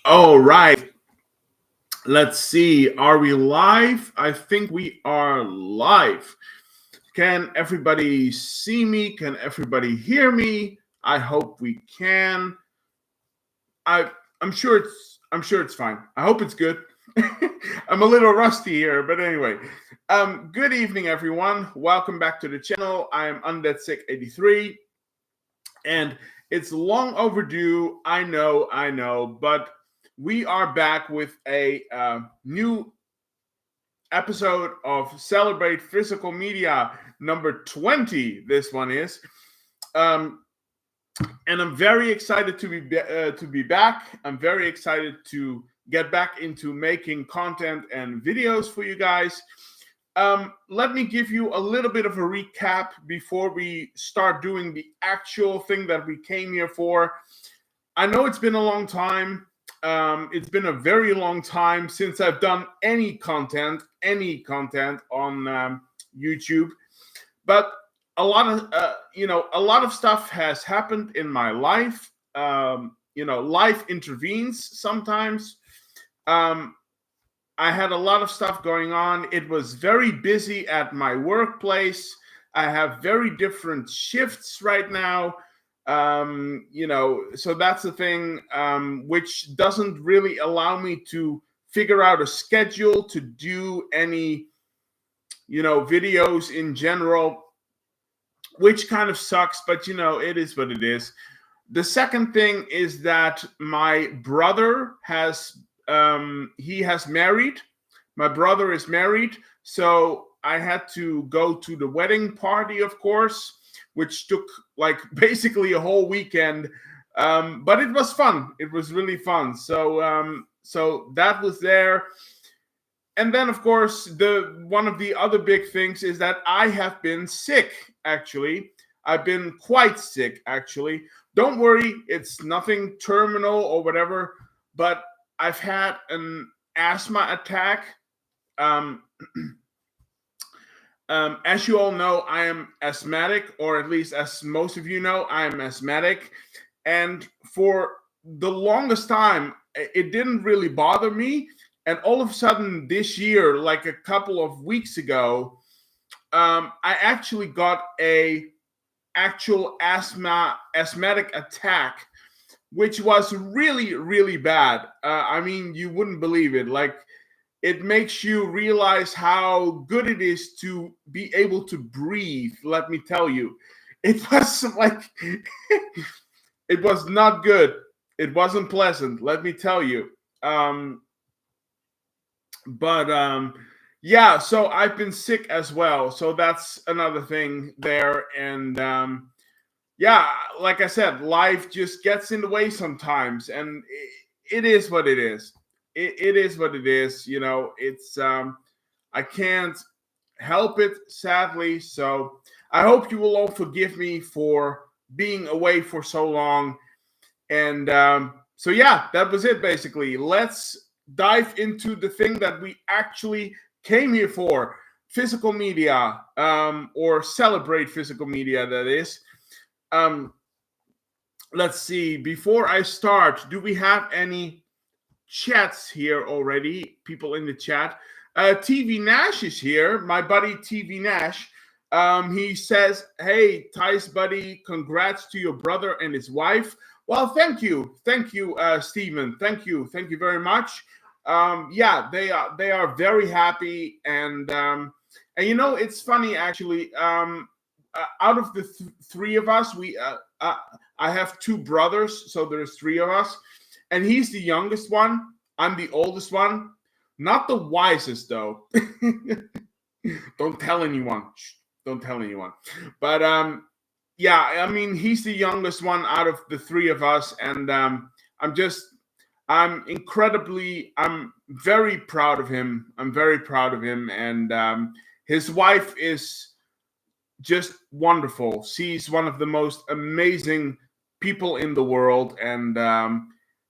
All right. Let's see. Are we live? I think we are live. Can everybody see me? Can everybody hear me? I hope we can. I I'm sure it's fine. I hope it's good. I'm a little rusty here, but anyway. Good evening, everyone. Welcome back to the channel. I am Undead Sick 83, and it's long overdue. I know, but we are back with a new episode of Celebrate Physical Media number 20. This one is. Um, and I'm very excited to be back. I'm very excited to get back into making content and videos for you guys. Let me give you a little bit of a recap before we start doing the actual thing that we came here for. I know it's been a long time. It's been a very long time since I've done any content on YouTube, but a lot of stuff has happened in my life. Life intervenes sometimes. Um, I had a lot of stuff going on. It was very busy at my workplace. I have very different shifts right now. So that's the thing, which doesn't really allow me to figure out a schedule to do any, videos in general, which kind of sucks, but it is what it is. The second thing is that my brother he has married. My brother is married, so I had to go to the wedding party, of course, which took like basically a whole weekend. But it was fun. It was really fun. So that was there. And then, of course, one of the other big things is that I have been sick. Actually, I've been quite sick. Actually, don't worry, it's nothing terminal or whatever. But I've had an asthma attack. Um, as you all know, I am asthmatic, or at least as most of you know, I am asthmatic. And for the longest time, it didn't really bother me. And all of a sudden this year, like a couple of weeks ago, I actually got a actual asthmatic attack, which was really, really bad. I mean, you wouldn't believe it. Like, it makes you realize how good it is to be able to breathe. Let me tell you, it was like, it was not good. It wasn't pleasant. Let me tell you. But yeah, so I've been sick as well. So that's another thing there. And yeah, like I said, life just gets in the way sometimes, and it is what it is. It is what it is. It's I can't help it, sadly. So I hope you will all forgive me for being away for so long. And so yeah, that was it basically. Let's dive into the thing that we actually came here for: physical media, or celebrate physical media, that is. Um, let's see. Before I start, do we have any chats here already? People in the chat. TV Nash is here. My buddy TV Nash. He says, "Hey, Thijs buddy, congrats to your brother and his wife." Well, thank you, Stephen. Thank you very much. Yeah, they are very happy, and it's funny actually. Out of the three of us, I have two brothers, so there's three of us, and he's the youngest one. I'm the oldest one. Not the wisest though. Don't tell anyone. Shh, don't tell anyone. But yeah, I mean, he's the youngest one out of the three of us, and I'm very proud of him. I'm very proud of him, and his wife is just wonderful. She's one of the most amazing people in the world, and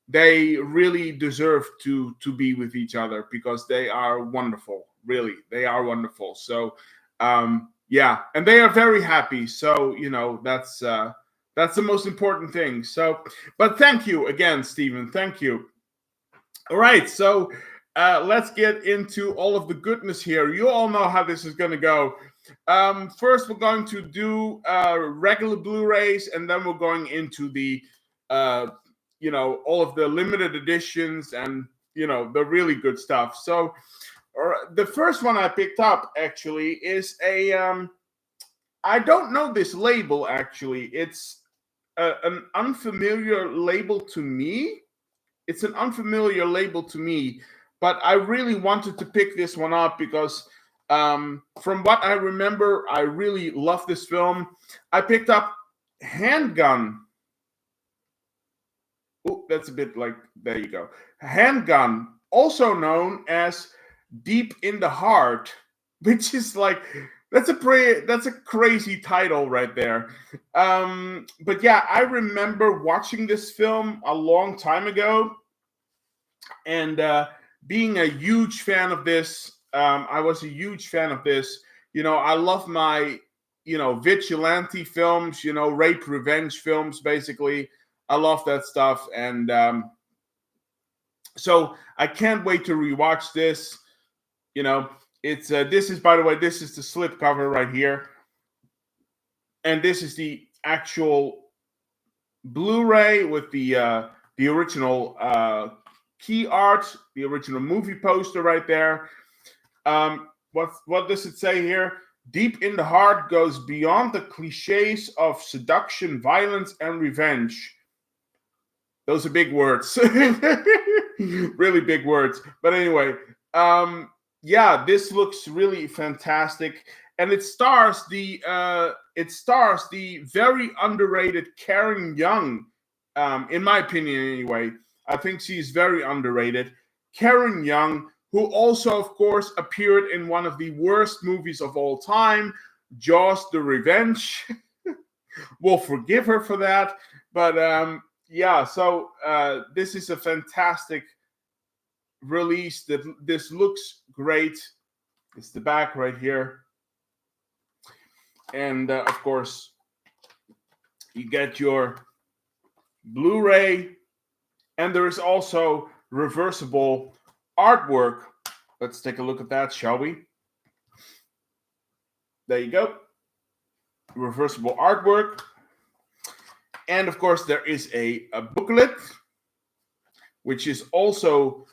they really deserve to be with each other because they are wonderful. Really, they are wonderful. So yeah, and they are very happy. So that's That's the most important thing. So, but thank you again, Stephen. Thank you. All right, so let's get into all of the goodness here. You all know how this is going to go. First, we're going to do regular Blu-rays, and then we're going into the, all of the limited editions and the really good stuff. So, the first one I picked up actually is a. I don't know this label actually. It's an unfamiliar label to me. It's an unfamiliar label to me, but I really wanted to pick this one up because from what I remember, I really love this film. I picked up Handgun. Oh, that's a bit like, there you go. Handgun, also known as Deep in the Heart, which is like, that's a crazy title right there. But yeah, I remember watching this film a long time ago and being a huge fan of this. I was a huge fan of this. I love my vigilante films, rape revenge films, basically. I love that stuff, and so I can't wait to rewatch this. It's this is, by the way, this is the slipcover right here, and this is the actual Blu-ray with the original key art, the original movie poster right there. What does it say here? Deep in the Heart goes beyond the cliches of seduction, violence, and revenge. Those are big words. Really big words. But anyway, yeah, this looks really fantastic. And it stars the very underrated Karen Young, in my opinion anyway. I think she's very underrated. Karen Young, who also, of course, appeared in one of the worst movies of all time, Jaws: The Revenge. We'll forgive her for that. But yeah, so this is a fantastic release. This looks great. It's the back right here. And of course, you get your Blu-ray, and there is also reversible artwork. Let's take a look at that, shall we? There you go. Reversible artwork. And of course, there is a booklet, which is also,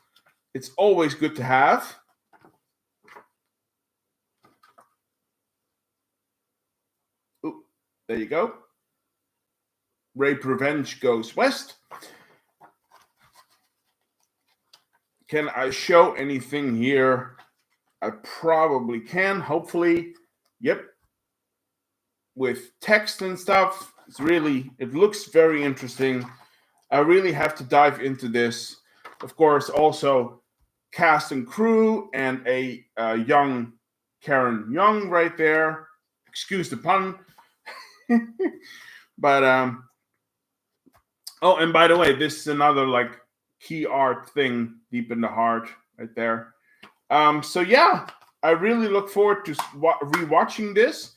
it's always good to have. Ooh, there you go. Rape Revenge Goes West. Can I show anything here? I probably can, hopefully. Yep. With text and stuff. It looks very interesting. I really have to dive into this. Of course, also cast and crew and a young Karen Young right there. Excuse the pun. But oh, and by the way, this is another like key art thing, Deep in the Heart right there. So yeah, I really look forward to rewatching this.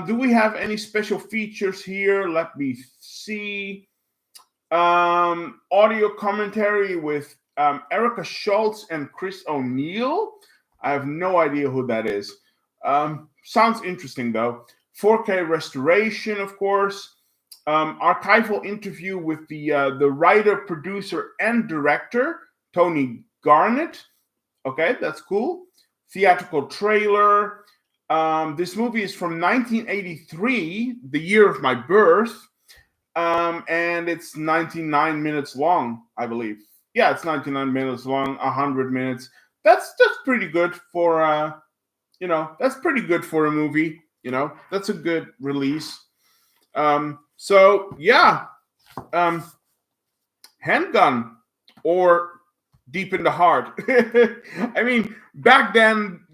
Do we have any special features here? Let me see. Audio commentary with Erica Schultz and Chris O'Neill. I have no idea who that is. Sounds interesting though. 4K restoration, of course. Archival interview with the writer, producer, and director, Tony Garnett. Okay, that's cool. Theatrical trailer. This movie is from 1983, the year of my birth, and it's 99 minutes long, I believe. Yeah, it's 99 minutes long, 100 minutes. That's pretty good for that's pretty good for a movie. That's a good release. So yeah, Handgun or Deep in the Heart. I mean, back then,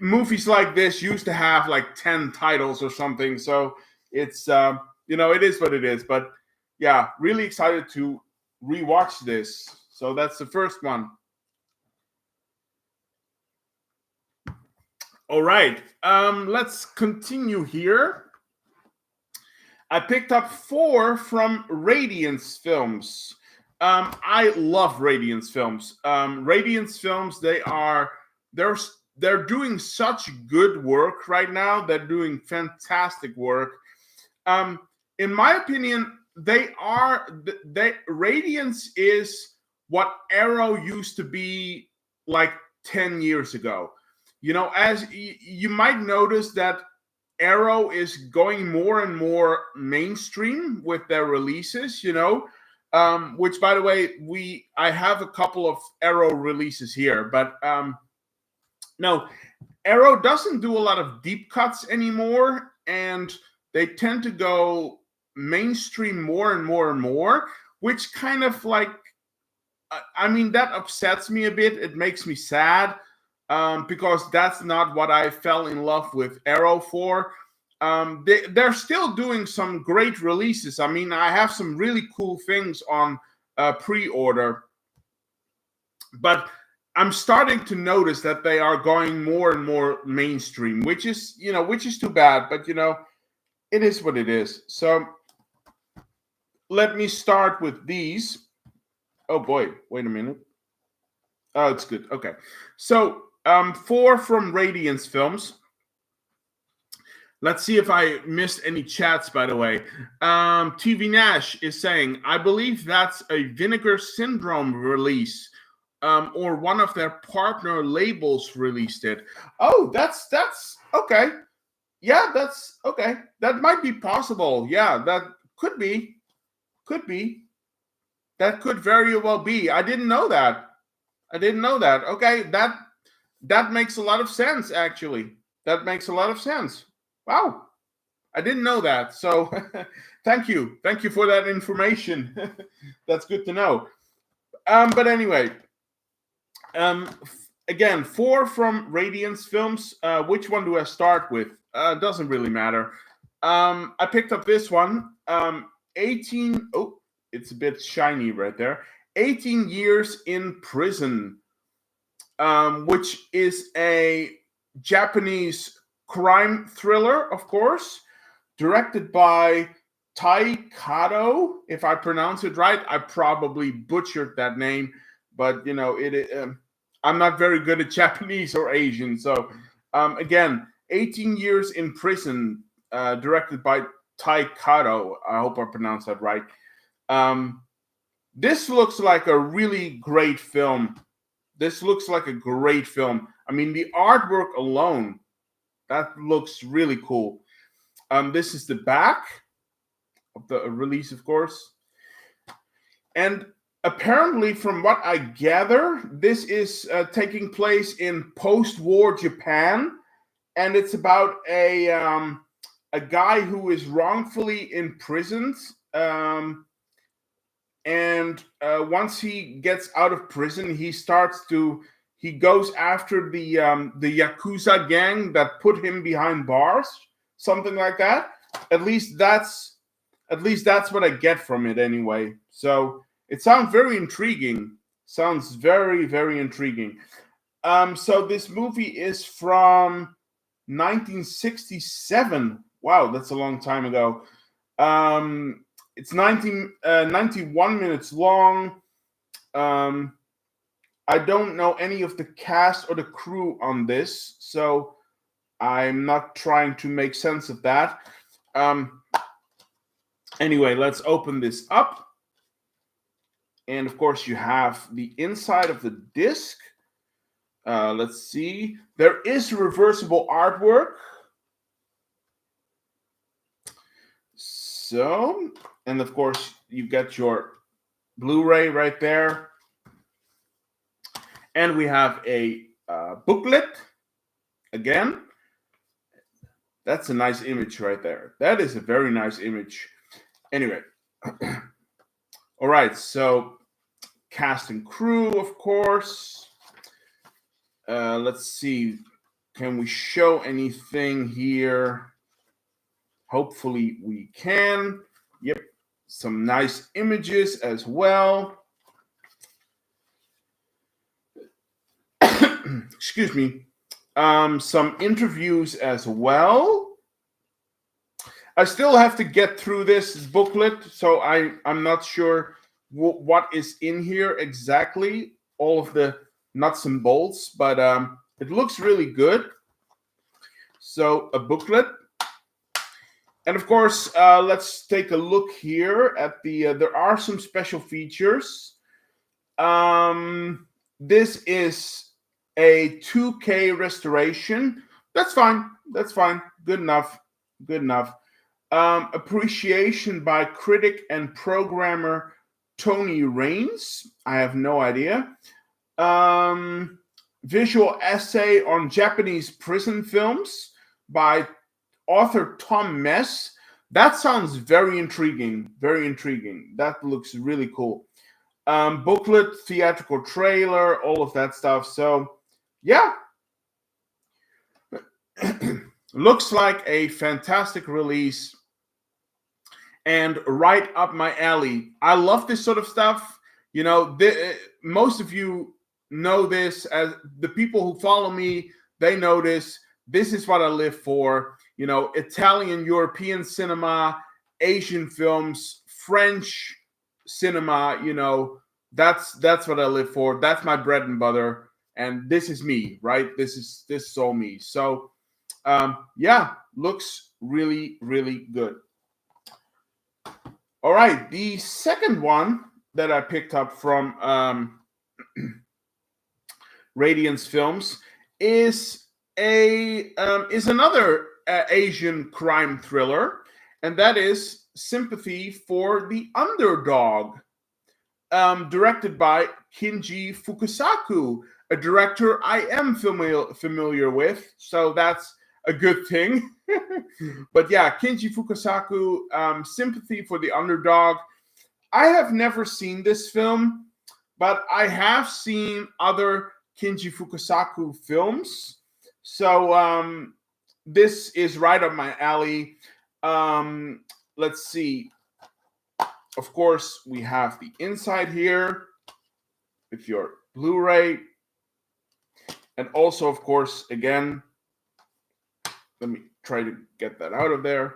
movies like this used to have like 10 titles or something. So it's, it is what it is. But yeah, really excited to rewatch this. So that's the first one. All right, let's continue here. I picked up 4 from Radiance Films. I love Radiance Films. Radiance Films, they're doing such good work right now. They're doing fantastic work. In my opinion, Radiance is what Arrow used to be like 10 years ago. You know, as you might notice that Arrow is going more and more mainstream with their releases, you know, which, by the way, I have a couple of Arrow releases here, but no, Arrow doesn't do a lot of deep cuts anymore, and they tend to go mainstream more and more and more, which kind of like, I mean, that upsets me a bit. It makes me sad, because that's not what I fell in love with Arrow for. They're still doing some great releases. I mean, I have some really cool things on pre-order, but I'm starting to notice that they are going more and more mainstream, which is too bad, but it is what it is. So let me start with these. Oh boy, wait a minute. Oh, it's good. Okay. So 4 from Radiance Films. Let's see if I missed any chats, by the way. TV Nash is saying, I believe that's a Vinegar Syndrome release, or one of their partner labels released it. Oh, that's okay. Yeah, that's okay. That might be possible. Yeah, that could be. That could very well be. I didn't know that. Okay, that makes a lot of sense, actually. That makes a lot of sense. Wow. I didn't know that. So thank you. Thank you for that information. That's good to know. But anyway, again, 4 from Radiance Films. Which one do I start with? Doesn't really matter. I picked up this one. 18. Oh, it's a bit shiny right there. 18 Years in Prison, which is a Japanese crime thriller, of course, directed by Tai Kato. If I pronounce it right, I probably butchered that name, but I'm not very good at Japanese or Asian. So again, 18 Years in Prison, directed by Tai Kato. I hope I pronounced that right. This looks like a really great film. I mean, the artwork alone, that looks really cool. This is the back of the release, of course. And apparently, from what I gather, this is taking place in post-war Japan, and it's about a guy who is wrongfully imprisoned. And once he gets out of prison, he goes after the Yakuza gang that put him behind bars, something like that. At least that's what I get from it anyway. So it sounds very intriguing. Sounds very, very intriguing. So this movie is from 1967. Wow, that's a long time ago. It's 91 minutes long. I don't know any of the cast or the crew on this, so I'm not trying to make sense of that. Anyway, let's open this up. And of course, you have the inside of the disc. Let's see. There is reversible artwork. So, and of course, you get your Blu-ray right there. And we have a booklet again. That's a nice image right there. That is a very nice image. Anyway. All right, so cast and crew, of course. Let's see. Can we show anything here? Hopefully we can. Yep, some nice images as well. Excuse me. Some interviews as well. I still have to get through this booklet, so I'm not sure what is in here exactly, all of the nuts and bolts, but it looks really good. So a booklet. And of course, let's take a look here at the, there are some special features. This is a 2K restoration. That's fine. That's fine. Good enough. Good enough. Appreciation by critic and programmer Tony Raines. I have no idea. Visual essay on Japanese prison films by author Tom Mess. That sounds very intriguing. Very intriguing. That looks really cool. Booklet, theatrical trailer, all of that stuff. So, yeah. Looks like a fantastic release and right up my alley. I love this sort of stuff. You know, most of you know this. As the people who follow me, they know this. This is what I live for. You know, Italian, European cinema, Asian films, French cinema. You know, that's what I live for. That's my bread and butter. And this is me, right? This is all me. So, yeah, looks really, really good. All right, the second one that I picked up from Radiance Films is another Asian crime thriller, and that is Sympathy for the Underdog, directed by Kinji Fukasaku, a director I am familiar with, so that's a good thing. But yeah, Kinji Fukasaku, Sympathy for the Underdog. I have never seen this film, but I have seen other Kinji Fukasaku films. So this is right up my alley. Let's see. Of course, we have the inside here with your Blu-ray. And also, of course, again, let me try to get that out of there.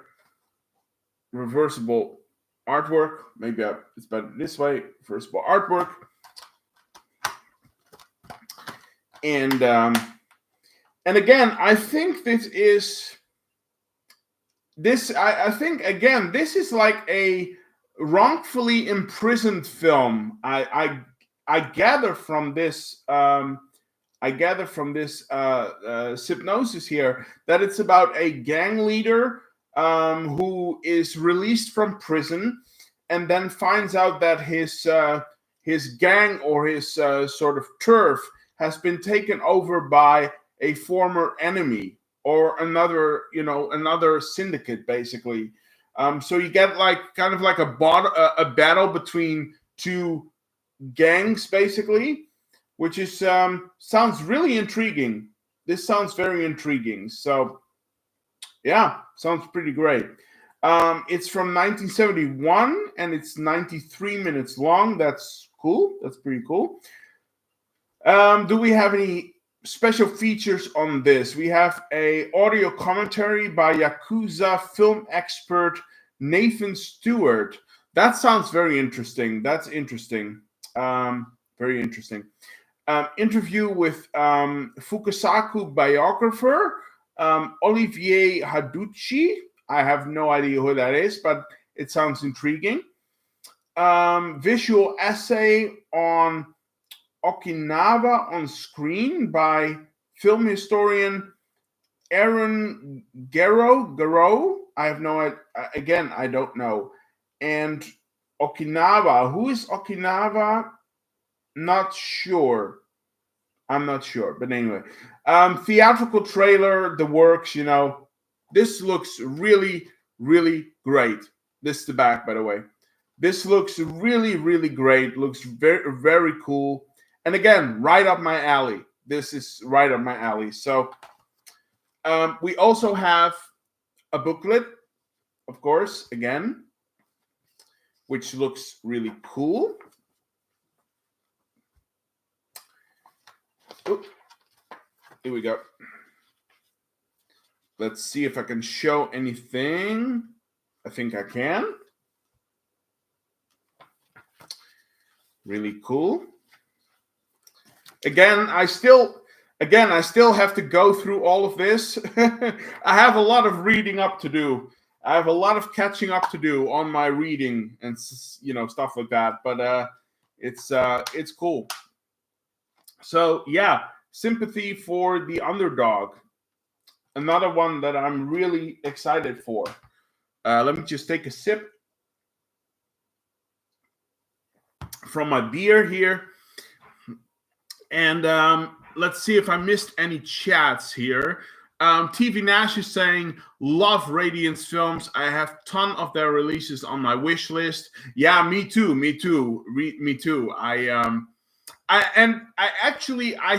Reversible artwork. Maybe it's better this way. Reversible artwork. And again, I think this is I think again, this is like a wrongfully imprisoned film. I gather from this synopsis here that it's about a gang leader who is released from prison and then finds out that his gang or his sort of turf has been taken over by a former enemy or another syndicate, basically. So you get like kind of like a battle between two gangs, basically, which is sounds really intriguing. This sounds very intriguing. So yeah, sounds pretty great. It's from 1971 and it's 93 minutes long. That's cool. That's pretty cool. Do we have any special features on this? We have a audio commentary by Yakuza film expert Nathan Stewart. That sounds very interesting. That's interesting. Very interesting. Interview with Fukasaku biographer Olivier Haducci. I have no idea who that is, but it sounds intriguing. Visual essay on Okinawa on Screen by film historian Aaron Garrow. I have no idea. Again, I don't know. And Okinawa. Who is Okinawa? Not sure. I'm not sure. But anyway. Theatrical trailer, the works, you know. This looks really, really great. This is the back, by the way. This looks really, really great. Looks very, very cool. And again, right up my alley. This is right up my alley. So we also have a booklet, of course, again, which looks really cool. Oop. Here we go. Let's see if I can show anything. I think I can. Really cool. Again, I still have to go through all of this. I have a lot of reading up to do. I have a lot of catching up to do on my reading and stuff like that. But it's cool. So yeah, sympathy for the underdog. Another one that I'm really excited for. Let me just take a sip from my beer here. And let's see if I missed any chats here. TV Nash is saying, love Radiance films. I have a ton of their releases on my wish list. Yeah, me too. I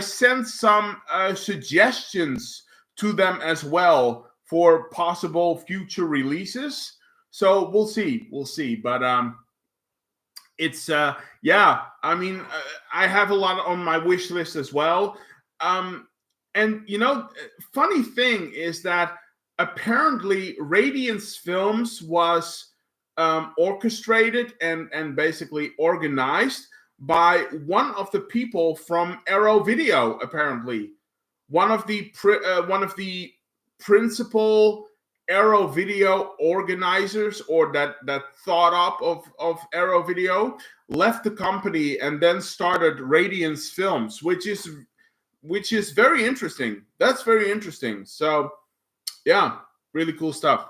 sent some suggestions to them as well for possible future releases. So we'll see. But it's yeah, I mean, I have a lot on my wish list as well. And funny thing is that apparently Radiance Films was orchestrated and basically organized by one of the people from Arrow Video. Apparently, one of the principal Arrow Video organizers, or that thought up of Arrow Video, left the company and then started Radiance Films, which is very interesting. That's very interesting. So yeah, really cool stuff.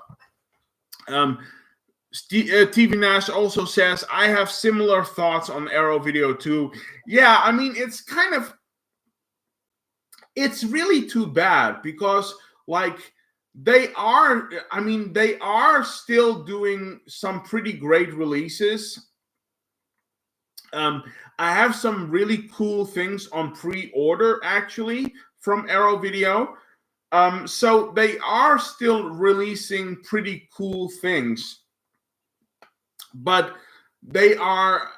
TV Nash also says, I have similar thoughts on Arrow Video too. Yeah, I mean, it's really too bad because they are still doing some pretty great releases. I have some really cool things on pre-order actually from Arrow Video. So they are still releasing pretty cool things, but they are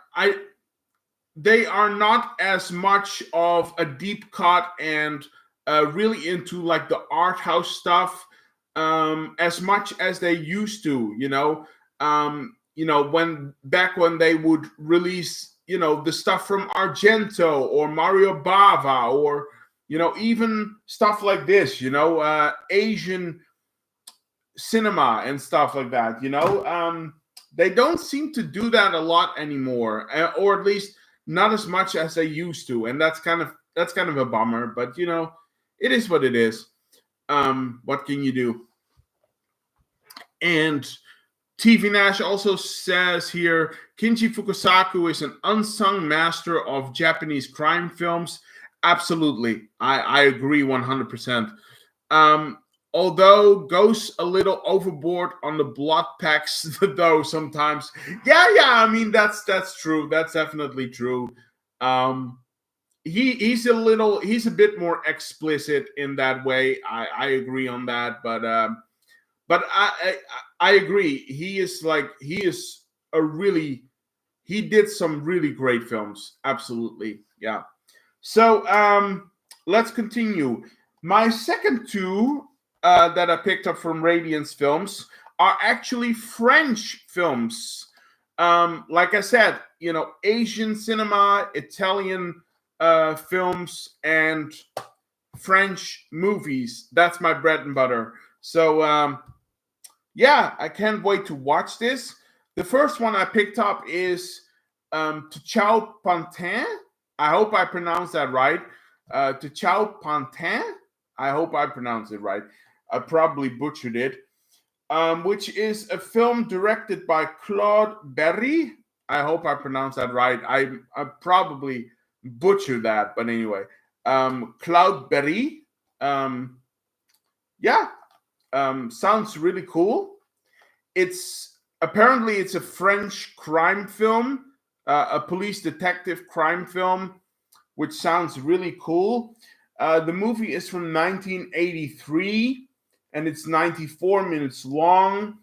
not as much of a deep cut and really into like the art house stuff as much as they used to. When they would release the stuff from Argento or Mario Bava, or even stuff like this, Asian cinema and stuff like that. They don't seem to do that a lot anymore, or at least not as much as they used to, and that's kind of a bummer. But it is what it is. What can you do? And TV Nash also says here, Kinji Fukasaku is an unsung master of Japanese crime films. Absolutely. I agree 100%. Although goes a little overboard on the blood packs, though, sometimes. Yeah, I mean, that's true. That's definitely true. He's a bit more explicit in that way. I agree on that, but I agree. He did some really great films. Absolutely. Yeah. So let's continue. My second two that I picked up from Radiance Films are actually French films. Like I said, Asian cinema, Italian films, and French movies. That's my bread and butter. So yeah, I can't wait to watch this. The first one I picked up is Tchao Pantin. I hope I pronounced that right. Tchao Pantin. I hope I pronounced it right. I probably butchered it. Which is a film directed by Claude Berry. I hope I pronounced that right. I probably butchered that, but anyway. Claude Berry. Yeah. Sounds really cool. It's a French crime film, a police detective crime film, which sounds really cool. The movie is from 1983, and it's 94 minutes long.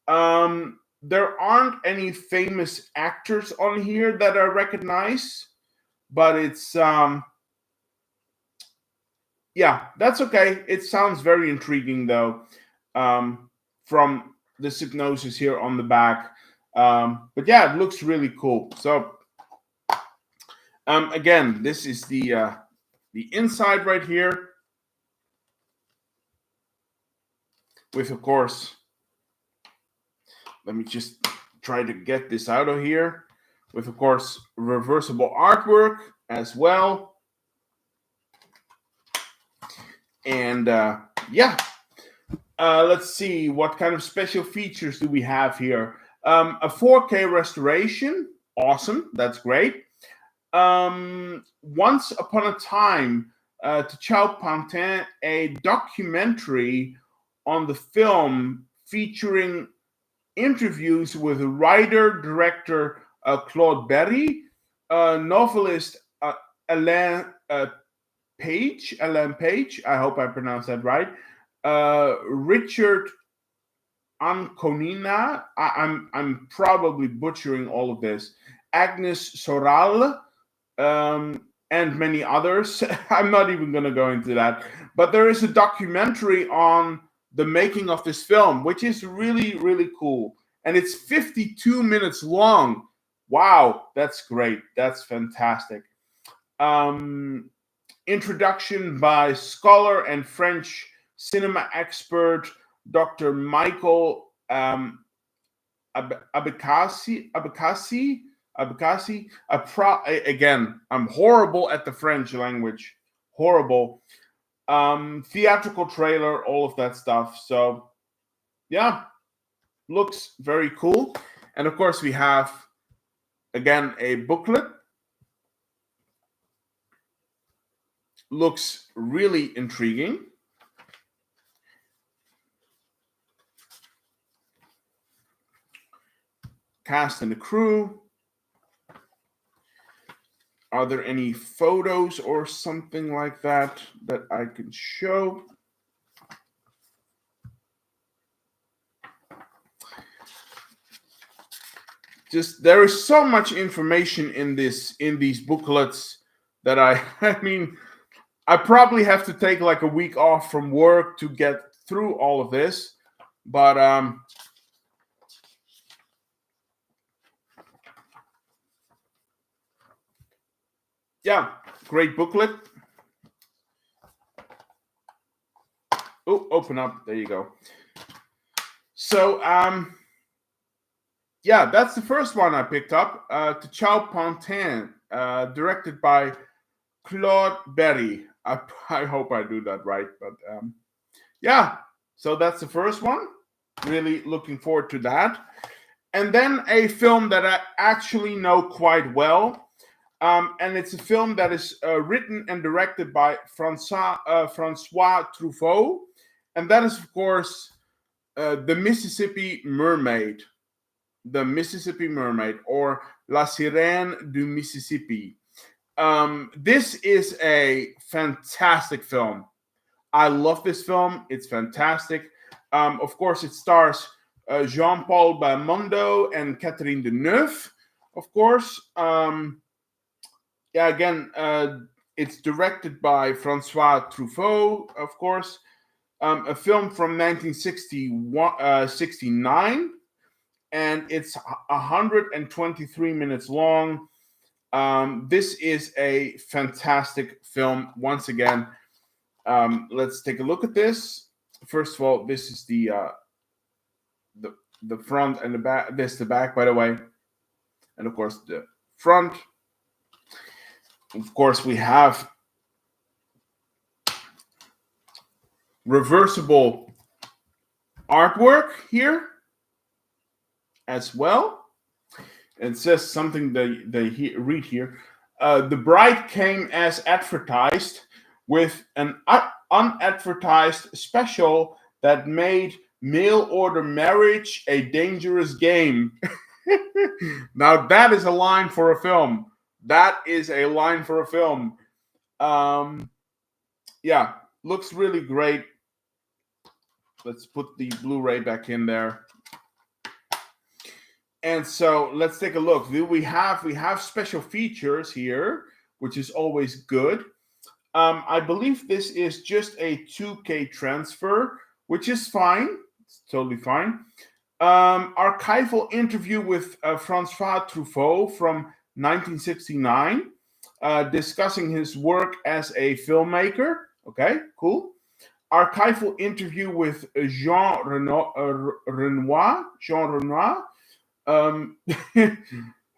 There aren't any famous actors on here that I recognize, but it's yeah, that's okay. It sounds very intriguing, though, from the Psygnosis here on the back. But yeah, it looks really cool. So again, this is the inside right here, with, of course, let me just try to get this out of here, with, of course, reversible artwork as well. And yeah, let's see, what kind of special features do we have here? A 4K restoration, awesome, that's great. Once Upon a Time, to Chao Pantin, a documentary on the film featuring interviews with writer director Claude Berry, novelist Alain Page. I hope I pronounced that right. Richard Anconina. I'm probably butchering all of this. Agnes Soral, and many others. I'm not even going to go into that. But there is a documentary on the making of this film, which is really, really cool. And it's 52 minutes long. Wow, that's great. That's fantastic. Introduction by scholar and French cinema expert Dr. Michael Abekassi. Again, I'm horrible at the French language. Horrible. Theatrical trailer, all of that stuff. So, yeah, looks very cool. And of course, we have, again, a booklet. Looks really intriguing. Cast and the crew. Are there any photos or something like that that I can show? Just, there is so much information in these booklets that I mean, I probably have to take like a week off from work to get through all of this. But yeah, great booklet. Oh, open up. There you go. So, yeah, that's the first one I picked up. To Chao Pantin, directed by Claude Berry. I hope I do that right. But yeah, so that's the first one. Really looking forward to that. And then a film that I actually know quite well. And it's a film that is written and directed by Francois Truffaut. And that is, of course, The Mississippi Mermaid. The Mississippi Mermaid, or La Sirène du Mississippi. This is a fantastic film. I love this film. It's fantastic. Of course, it stars Jean-Paul Belmondo and Catherine Deneuve, of course. Yeah, again, it's directed by Francois Truffaut, of course. A film from 1969, and it's 123 minutes long. This is a fantastic film. Once again, let's take a look at this. First of all, this is the front and the back. This is the back, by the way, and of course the front. Of course, we have reversible artwork here as well. It says something they read here. The bride came as advertised, with an unadvertised special that made mail order marriage a dangerous game. Now that is a line for a film. That is a line for a film. Yeah, looks really great. Let's put the Blu-ray back in there. And so let's take a look. We have special features here, which is always good. I believe this is just a 2K transfer, which is fine. It's totally fine. Archival interview with Francois Truffaut from 1969, discussing his work as a filmmaker. Okay, cool. Archival interview with Jean Renoir,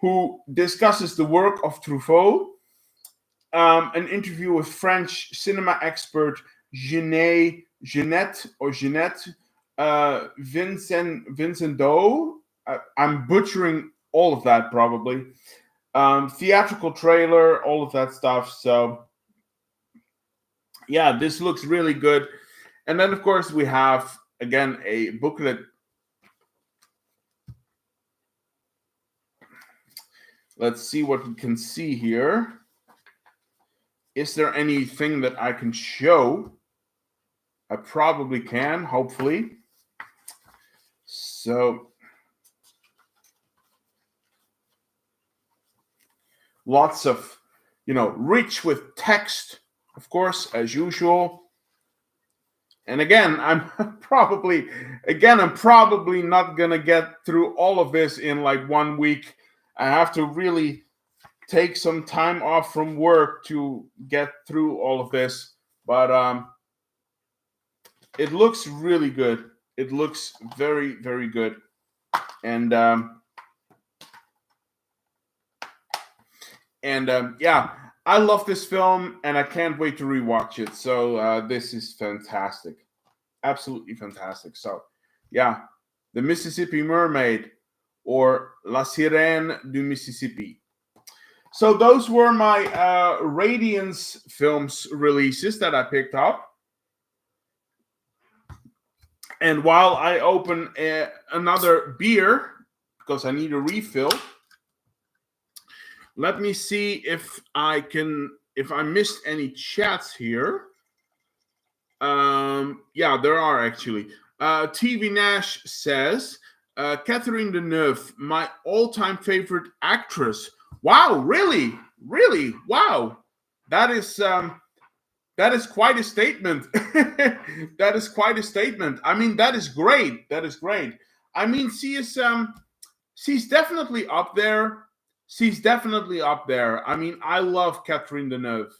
who discusses the work of Truffaut. An interview with French cinema expert Jeanette Vincendo. I'm butchering all of that probably. Theatrical trailer, all of that stuff. So, yeah, this looks really good. And then, of course, we have, again, a booklet. Let's see what we can see here. Is there anything that I can show? I probably can, hopefully. So, lots of, rich with text, of course, as usual. And again, I'm probably not gonna get through all of this in like 1 week. I have to really take some time off from work to get through all of this. But it looks really good. It looks very, very good. And yeah, I love this film, and I can't wait to rewatch it. So this is fantastic, absolutely fantastic. So yeah, The Mississippi Mermaid, or La Sirène du Mississippi. So those were my Radiance Films releases that I picked up. And while I open another beer, because I need a refill, let me see if I missed any chats here. Yeah, there are actually. TV Nash says, Catherine Deneuve, my all-time favorite actress. Wow, really? Wow. That is quite a statement. That is quite a statement. I mean, that is great. I mean, she's definitely up there. I mean, I love Catherine Deneuve.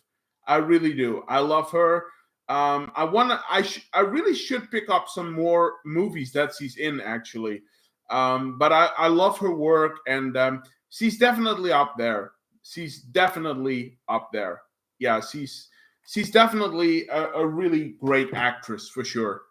I really do. I love her. I really should pick up some more movies that she's in, actually. But I love her work, and she's definitely up there. Yeah, she's definitely a really great actress, for sure.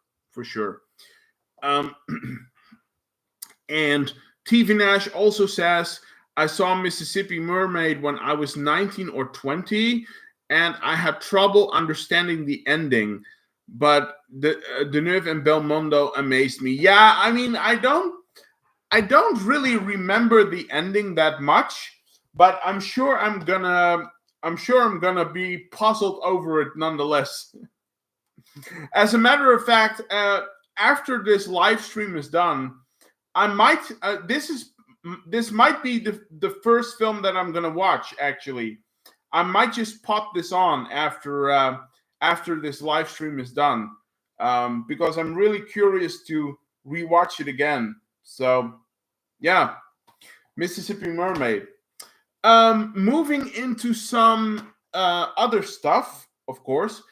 And TV Nash also says, I saw Mississippi Mermaid when I was 19 or 20, and I had trouble understanding the ending. But Deneuve and Belmondo amazed me. Yeah, I mean, I don't really remember the ending that much, but I'm sure I'm gonna be puzzled over it nonetheless. As a matter of fact, after this live stream is done, I might this might be the first film that I'm gonna watch. Actually, I might just pop this on after this live stream is done, because I'm really curious to rewatch it again. So yeah, Mississippi Mermaid. Moving into some other stuff, of course,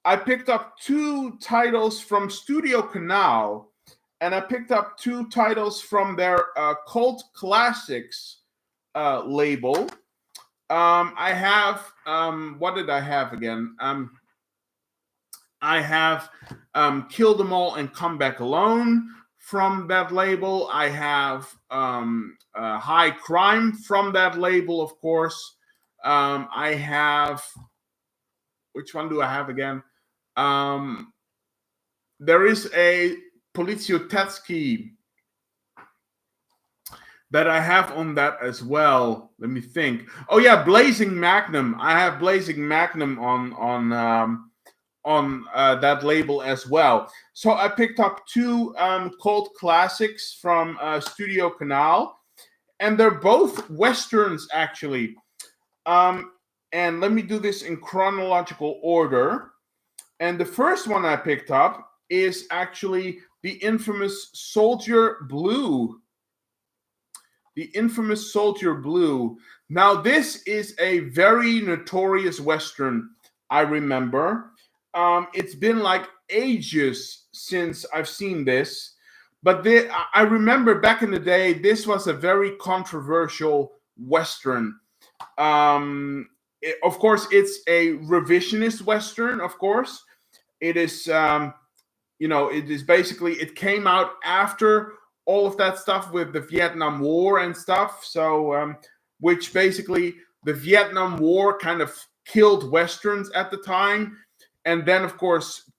I picked up 2 titles from Studio Canal, and I picked up 2 titles from their Cult Classics label. I have what did I have again? I have Kill Them All and Come Back Alone from that label. I have High Crime from that label, of course. I have, which one do I have again? There is a Poliziotteschi that I have on that as well. Let me think. Oh yeah, Blazing Magnum. I have Blazing Magnum on that label as well. So I picked up 2 cult classics from Studio Canal, and they're both westerns, actually. And let me do this in chronological order. And the first one I picked up is actually the infamous Soldier Blue. The infamous Soldier Blue. Now, this is a very notorious Western, I remember. It's been like ages since I've seen this. But I remember back in the day, this was a very controversial Western. Of course, it's a revisionist Western, of course. It is, it is basically, it came out after all of that stuff with the Vietnam War and stuff. So, which basically the Vietnam War kind of killed Westerns at the time. And then, of course,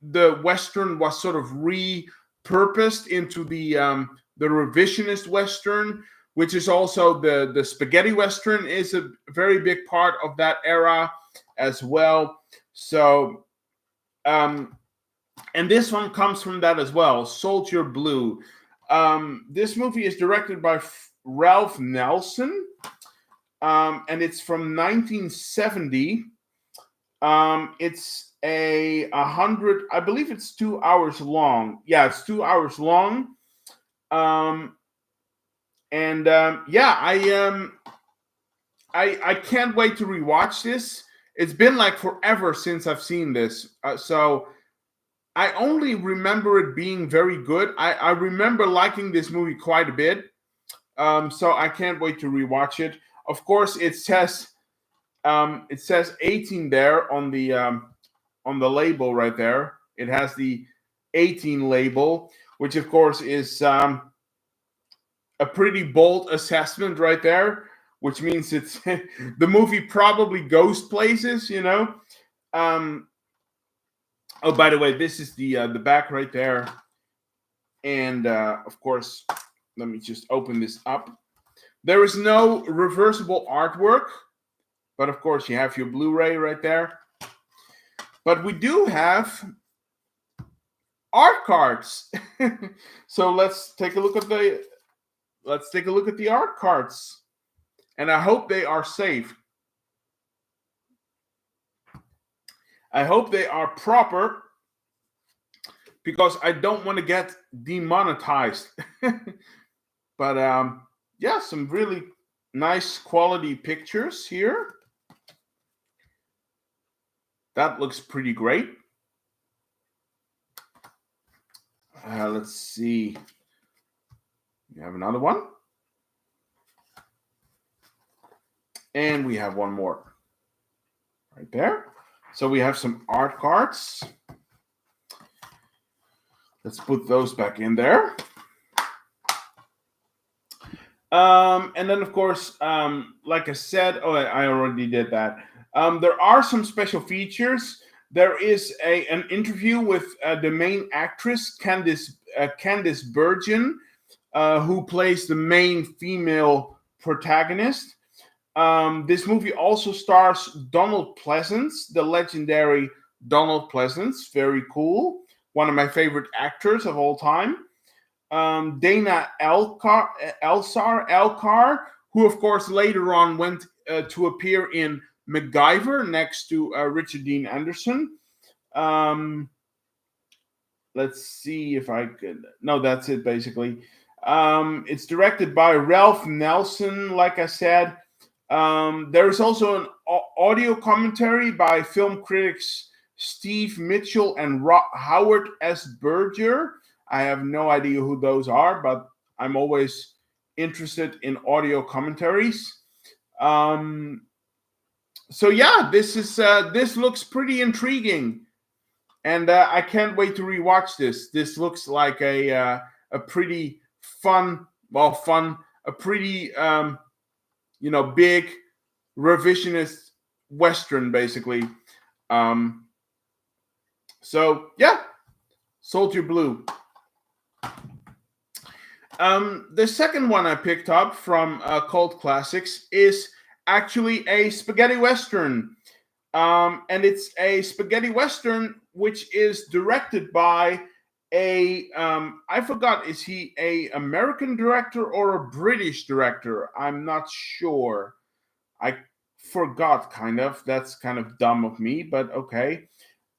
the Western was sort of repurposed into the revisionist Western, which is also the spaghetti Western is a very big part of that era as well. So, and this one comes from that as well, Soldier Blue. This movie is directed by Ralph Nelson, and it's from 1970. It's I believe it's 2 hours long. Yeah, it's 2 hours long. I can't wait to rewatch this. It's been like forever since I've seen this. So I only remember it being very good. I remember liking this movie quite a bit. So I can't wait to rewatch it. Of course, it says 18 there on the label right there. It has the 18 label, which of course is a pretty bold assessment right there, which means it's the movie probably goes places, Oh, by the way, this is the back right there. And of course, let me just open this up. There is no reversible artwork, but of course you have your Blu-ray right there. But we do have art cards. So let's take a look at the art cards. And I hope they are safe. I hope they are proper, because I don't want to get demonetized. But yeah, some really nice quality pictures here. That looks pretty great. Let's see. We have another one. And we have one more right there. So we have some art cards. Let's put those back in there. And then, of course, like I said, I already did that. There are some special features. There is an interview with the main actress, Candice Bergen, who plays the main female protagonist. This movie also stars Donald Pleasence, the legendary Donald Pleasence. Very cool. One of my favorite actors of all time. Dana Elcar, who of course later on went to appear in MacGyver next to Richard Dean Anderson. Let's see if I could. No, that's it basically. It's directed by Ralph Nelson, like I said. There is also an audio commentary by film critics Steve Mitchell and Howard S. Berger. I have no idea who those are, but I'm always interested in audio commentaries. So yeah, this looks pretty intriguing, and I can't wait to rewatch this. This looks like a pretty fun, a pretty big revisionist Western, basically. So yeah, Soldier Blue. The second one I picked up from Cult Classics is actually a spaghetti Western. And it's a spaghetti Western which is directed by I forgot, is he a American director or a British director? I'm not sure. I forgot, kind of. That's kind of dumb of me, but okay.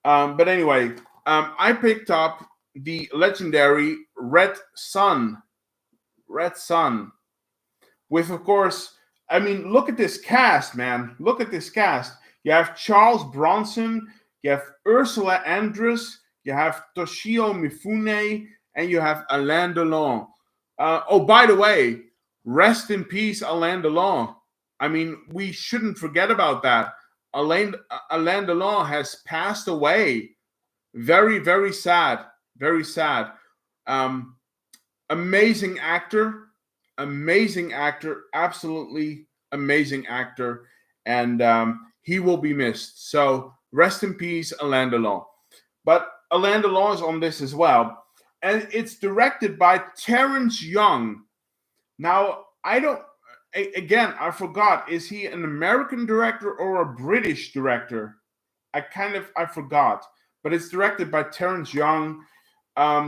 But anyway, I picked up the legendary Red Sun. Red Sun. With, of course, I mean, look at this cast, man. Look at this cast. You have Charles Bronson, you have Ursula Andress, you have Toshio Mifune, and you have Alain Delon. Oh, by the way, rest in peace, Alain Delon. I mean, we shouldn't forget about that. Alain Delon has passed away. Very, very sad. Very sad. Amazing actor. Amazing actor. Absolutely amazing actor. And he will be missed. So rest in peace, Alain Delon. But Alain Delon is on this as well. And it's directed by Terrence Young. Now, I forgot. Is he an American director or a British director? I forgot. But it's directed by Terrence Young.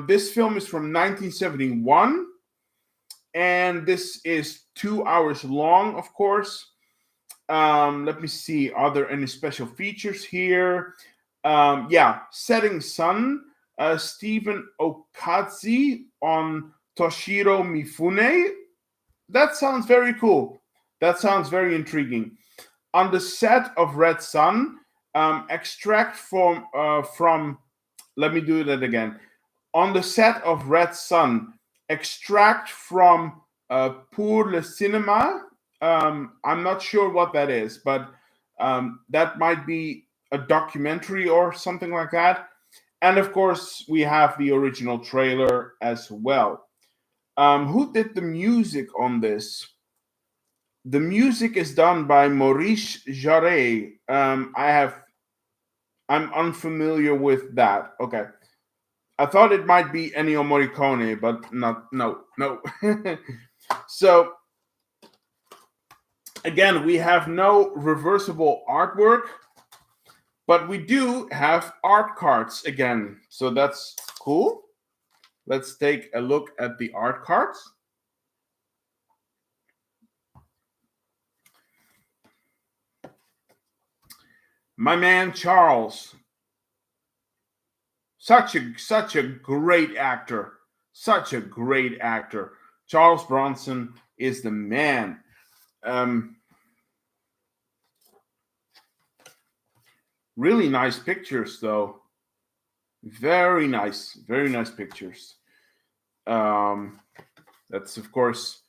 This film is from 1971. And this is 2 hours long, of course. Let me see. Are there any special features here? Setting Sun. Stephen Okazi on Toshiro Mifune. That sounds very cool. That sounds very intriguing. On the set of Red Sun, extract from let me do that again. On the set of Red Sun, extract from Pour le Cinéma. I'm not sure what that is, but that might be a documentary or something like that. And of course, we have the original trailer as well. Who did the music on this? The music is done by Maurice Jarre. I'm unfamiliar with that. Okay. I thought it might be Ennio Morricone, but no. So, again, we have no reversible artwork, but we do have art cards again. So that's cool. Let's take a look at the art cards. My man Charles. Such a great actor. Such a great actor. Charles Bronson is the man. Really nice pictures, though. Very nice pictures. That's, of course,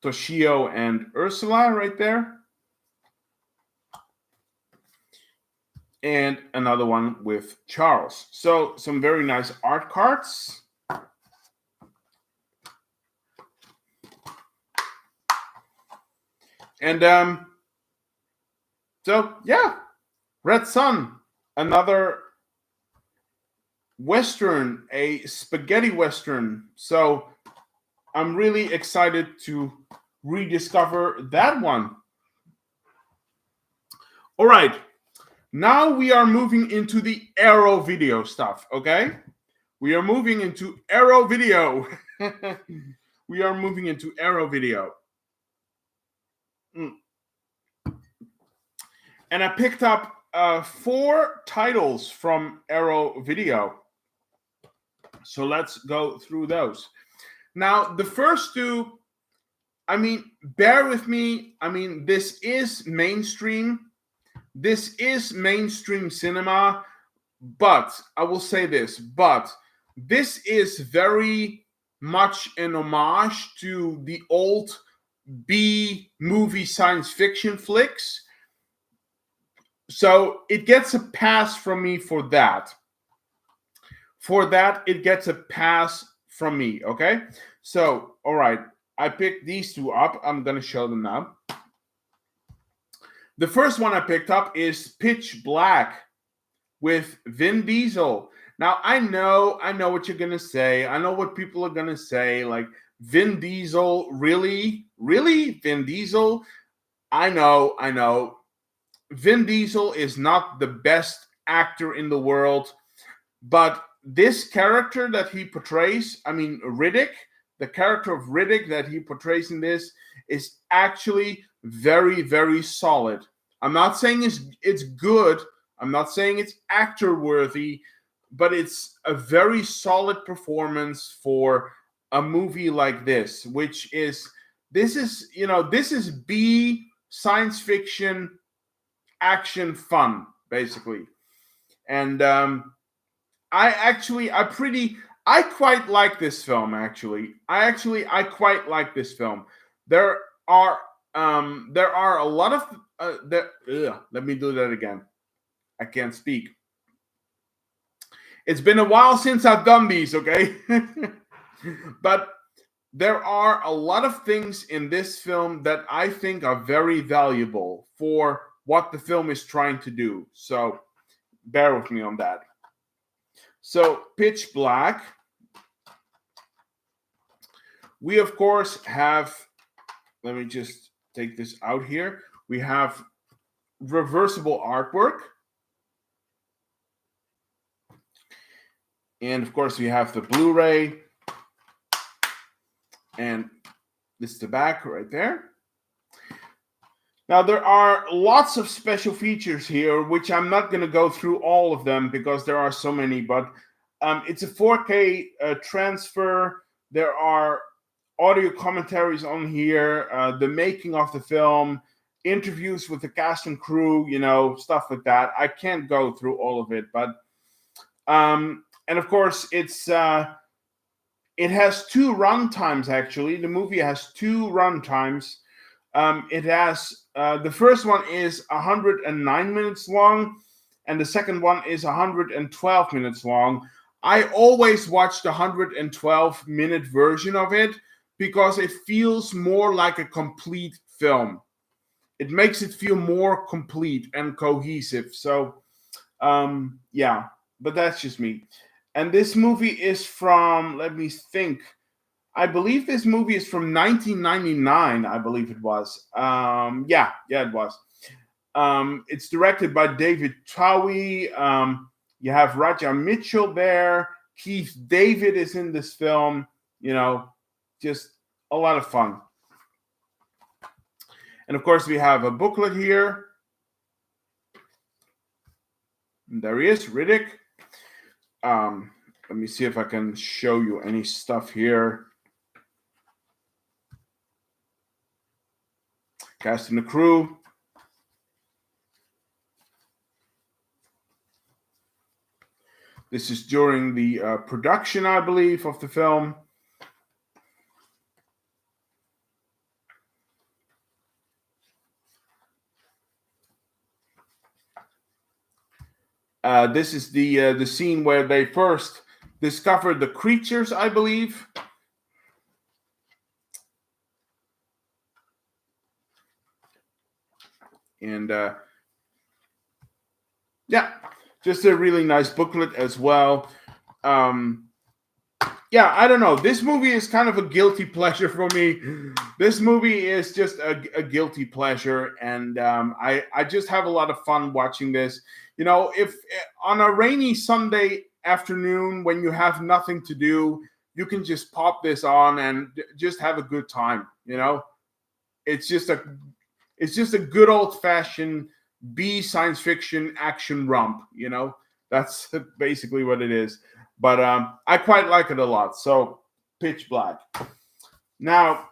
Toshio and Ursula right there. And another one with Charles. So some very nice art cards. And so yeah, Red Sun, another Western, a spaghetti Western. So I'm really excited to rediscover that one. All right. Now we are moving into the Arrow Video stuff, okay? We are moving into Arrow Video. We are moving into Arrow Video. And I picked up 4 titles from Arrow Video. So let's go through those. Now, the first 2, I mean, bear with me. I mean, this is mainstream. This is mainstream cinema, but I will say this, but this is very much an homage to the old B-movie science fiction flicks. So it gets a pass from me for that. For that, it gets a pass from me, okay? So, all right, I picked these 2 up. I'm going to show them now. The first one I picked up is Pitch Black with Vin Diesel. Now, I know what you're going to say. I know what people are going to say. Like, Vin Diesel, really? Really? Vin Diesel? I know. Vin Diesel is not the best actor in the world, but this character that he portrays, I mean, Riddick, the character of Riddick that he portrays in this is actually very, very solid. I'm not saying it's good. I'm not saying it's actor worthy, but it's a very solid performance for a movie like this, which is this is this is B science fiction action fun basically. And I quite like this film actually. I quite like this film. There are a lot of let me do that again. I can't speak. It's been a while since I've done these, okay? But there are a lot of things in this film that I think are very valuable for what the film is trying to do. So bear with me on that. So Pitch Black. We, of course, have, let me just take this out here. We have reversible artwork. And, of course, we have the Blu-ray. And this is the back right there. Now, there are lots of special features here, which I'm not going to go through all of them because there are so many. But it's a 4K transfer. There are audio commentaries on here, the making of the film, interviews with the cast and crew, stuff like that. I can't go through all of it, but and of course it has 2 run times. Actually, the movie has 2 run times. It has the first one is 109 minutes long, and the second one is 112 minutes long. I always watch the 112-minute version of it because it feels more like a complete film. It makes it feel more complete and cohesive. So, yeah, but that's just me. And this movie is from, let me think. I believe this movie is from 1999, I believe it was. Yeah, it was. It's directed by David Towie. You have Raja Mitchell there. Keith David is in this film. Just a lot of fun. And of course, we have a booklet here. And there he is, Riddick. Let me see if I can show you any stuff here. Cast and the crew. This is during the production, I believe, of the film. This is the scene where they first discovered the creatures, I believe. And yeah, just a really nice booklet as well. Yeah, I don't know. This movie is kind of a guilty pleasure for me. This movie is just a guilty pleasure, and I just have a lot of fun watching this. If on a rainy Sunday afternoon when you have nothing to do, you can just pop this on and just have a good time. It's just a good old-fashioned B science fiction action romp. That's basically what it is. But I quite like it a lot. So Pitch Black. Now,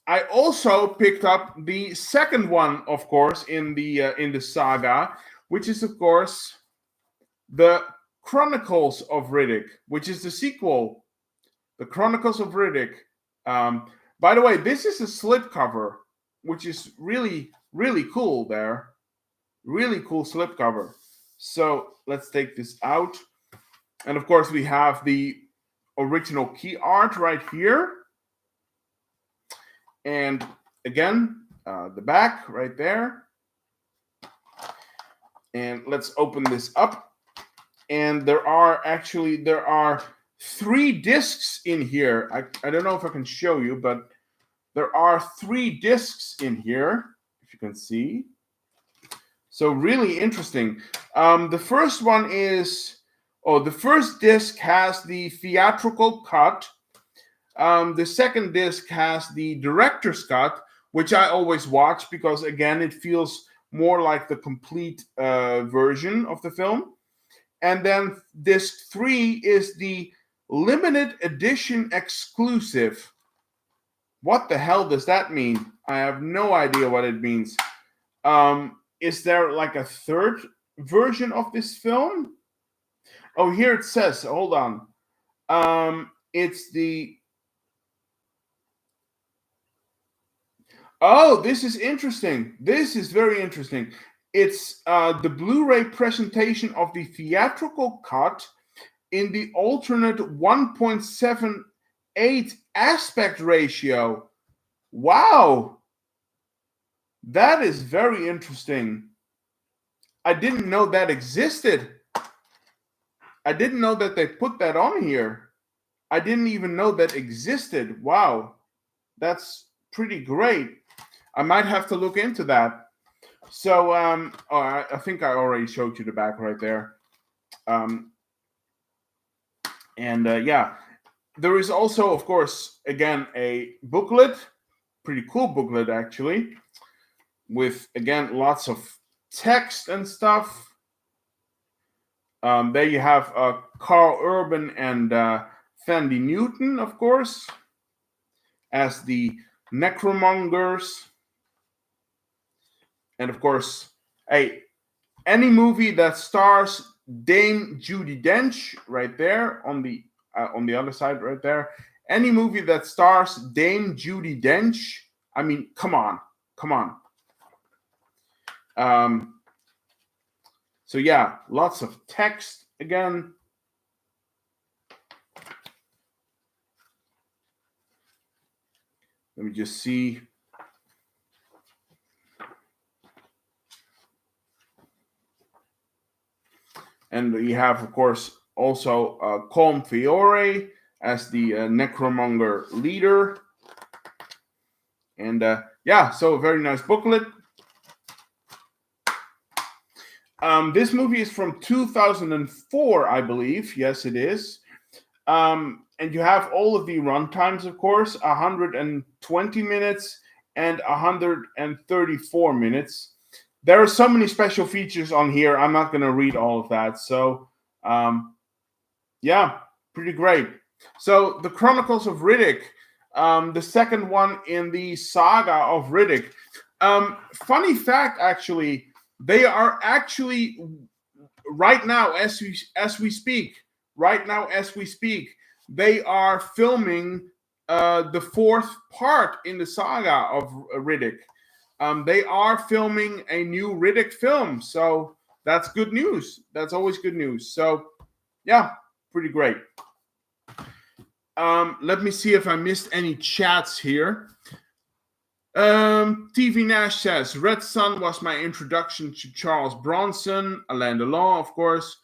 I also picked up the second one, of course, in the saga, which is, of course, the Chronicles of Riddick, which is the sequel, the Chronicles of Riddick. By the way, this is a slipcover, which is really, really cool there. Really cool slipcover. So let's take this out. And of course, we have the original key art right here. And again, the back right there. And let's open this up. And there are 3 discs in here. I don't know if I can show you, but there are 3 discs in here, if you can see. So really interesting. The first one is... the first disc has the theatrical cut. The second disc has the director's cut, which I always watch because, again, it feels more like the complete version of the film. And then disc 3 is the limited edition exclusive. What the hell does that mean? I have no idea what it means. Is there like a third version of this film? Oh, here it says, hold on. It's the... Oh, this is interesting. This is very interesting. It's the Blu-ray presentation of the theatrical cut in the alternate 1.78 aspect ratio. Wow. That is very interesting. I didn't know that existed. I didn't know that they put that on here. I didn't even know that existed. Wow. That's pretty great. I might have to look into that. So, I think I already showed you the back right there. Yeah, there is also, of course, again, a booklet, pretty cool booklet actually, with, again, lots of text and stuff. There you have Carl Urban and Thandie Newton, of course, as the necromongers. And of course, any movie that stars Dame Judi Dench, right there on the other side, right there. Any movie that stars Dame Judi Dench, I mean, come on. So yeah, lots of text again. Let me just see. And we have, of course, also Colm Feore as the necromonger leader. And yeah, so a very nice booklet. This movie is from 2004, I believe. Yes, it is. And you have all of the runtimes, of course, 120 minutes and 134 minutes. There are so many special features on here. I'm not going to read all of that. So, yeah, pretty great. So, The Chronicles of Riddick, the second one in the saga of Riddick. Funny fact, actually, they are actually right now, as we speak, they are filming the fourth part in the saga of Riddick. They are filming a new Riddick film, so that's good news. That's always good news. So, yeah, pretty great. Let me see if I missed any chats here. TV Nash says, Red Sun was my introduction to Charles Bronson, Alain Delon, of course,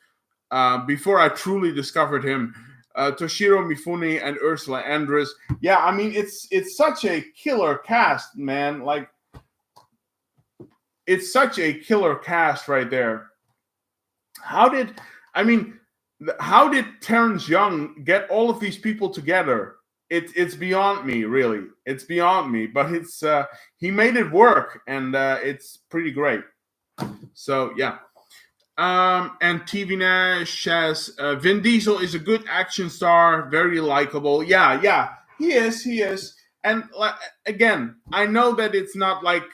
before I truly discovered him. Toshiro Mifune and Ursula Andress. Yeah, I mean, it's such a killer cast, man. Like, it's such a killer cast right there. How did Terrence Young get all of these people together? It's beyond me, really. It's beyond me. But it's he made it work, and it's pretty great. So yeah. And TV Nash says Vin Diesel is a good action star, very likable. Yeah, he is. And again, I know that it's not like,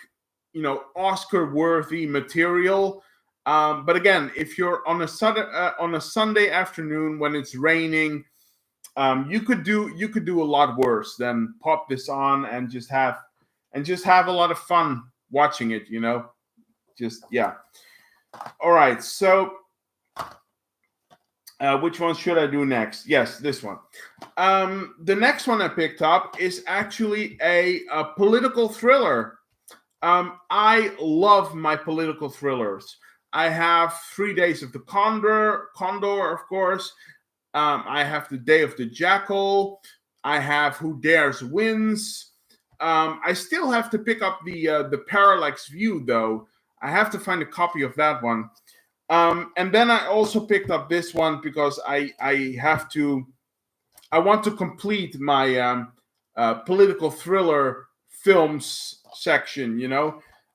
Oscar-worthy material. But again, if you're on a Sunday afternoon when it's raining, you could do a lot worse than pop this on and just have a lot of fun watching it. Just yeah. All right, so which one should I do next? Yes, this one. The next one I picked up is actually a political thriller. I love my political thrillers. I have 3 Days of the Condor, of course. I have The Day of the Jackal. I have Who Dares Wins. I still have to pick up the Parallax View, though. I have to find a copy of that one. And then I also picked up this one because I want to complete my political thriller films section,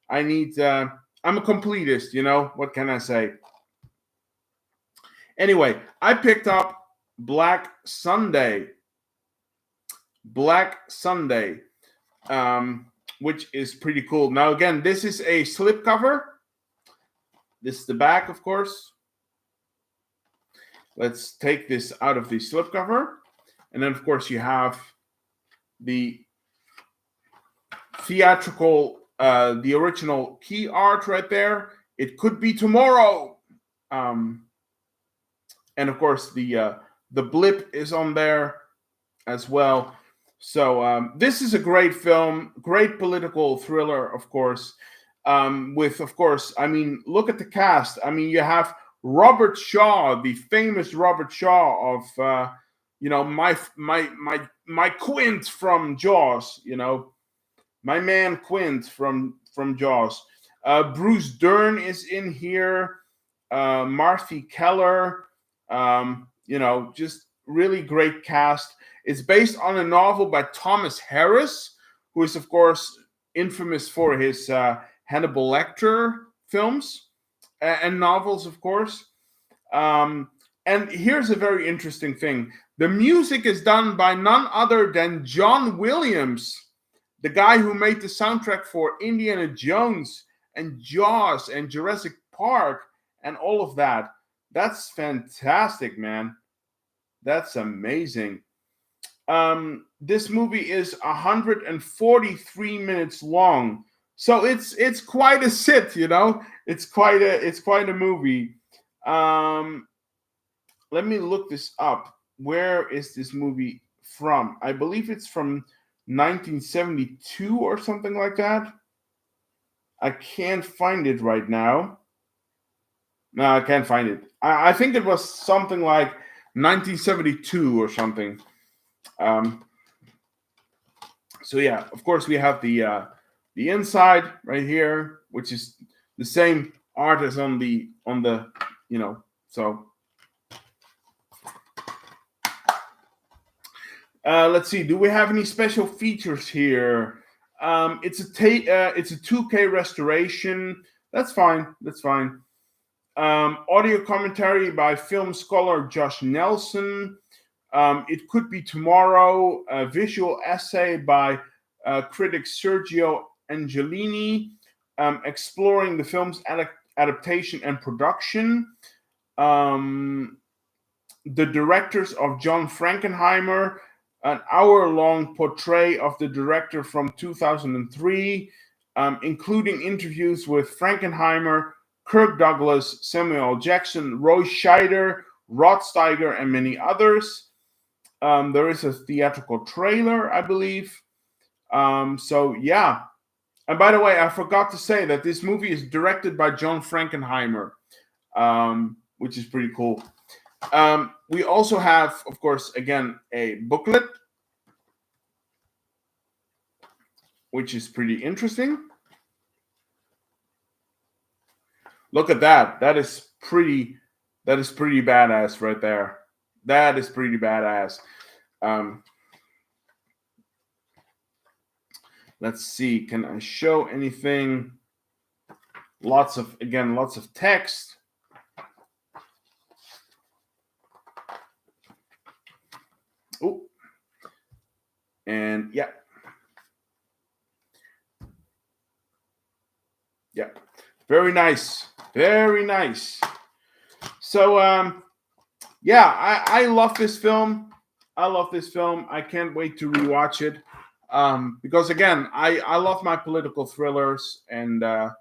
I'm a completist, what can I say? Anyway, I picked up Black Sunday. Black Sunday, which is pretty cool. Now, again, this is a slipcover. This is the back, of course. Let's take this out of the slipcover. And then, of course, you have the theatrical, the original key art right there. It could be tomorrow. And, of course, the blip is on there as well. So this is a great film, great political thriller, of course. With, of course, I mean, look at the cast. I mean, you have Robert Shaw, the famous Robert Shaw of, my Quint from Jaws. My man Quint from Jaws. Bruce Dern is in here. Martha Keller. Just really great cast. It's based on a novel by Thomas Harris, who is, of course, infamous for his Hannibal Lecter films and novels, of course. And here's a very interesting thing. The music is done by none other than John Williams, the guy who made the soundtrack for Indiana Jones and Jaws and Jurassic Park and all of that. That's fantastic, man. That's amazing. This movie is 143 minutes long, so it's quite a sit. It's quite a movie. Let me look this up. Where is this movie from? I believe it's from 1972 or something like that. I can't find it right now. No, I can't find it. I think it was something like 1972 or something. So yeah, of course we have the inside right here, which is the same art as on the so. Let's see. Do we have any special features here? It's a 2K restoration. That's fine. That's fine. Audio commentary by film scholar Josh Nelson. It Could Be Tomorrow. A visual essay by critic Sergio Angelini, exploring the film's adaptation and production. The directors of John Frankenheimer. An hour-long portrait of the director from 2003, including interviews with Frankenheimer, Kirk Douglas, Samuel L. Jackson, Roy Scheider, Rod Steiger, and many others. There is a theatrical trailer, I believe. So, yeah. And by the way, I forgot to say that this movie is directed by John Frankenheimer, which is pretty cool. We also have, of course, again, a booklet, which is pretty interesting. Look at that. That is pretty badass right there. That is pretty badass. Let's see. Can I show anything? Lots of text. Oh, and yeah. Very nice. Very nice. So, yeah, I love this film. I can't wait to rewatch it. Because again, I love my political thrillers, and I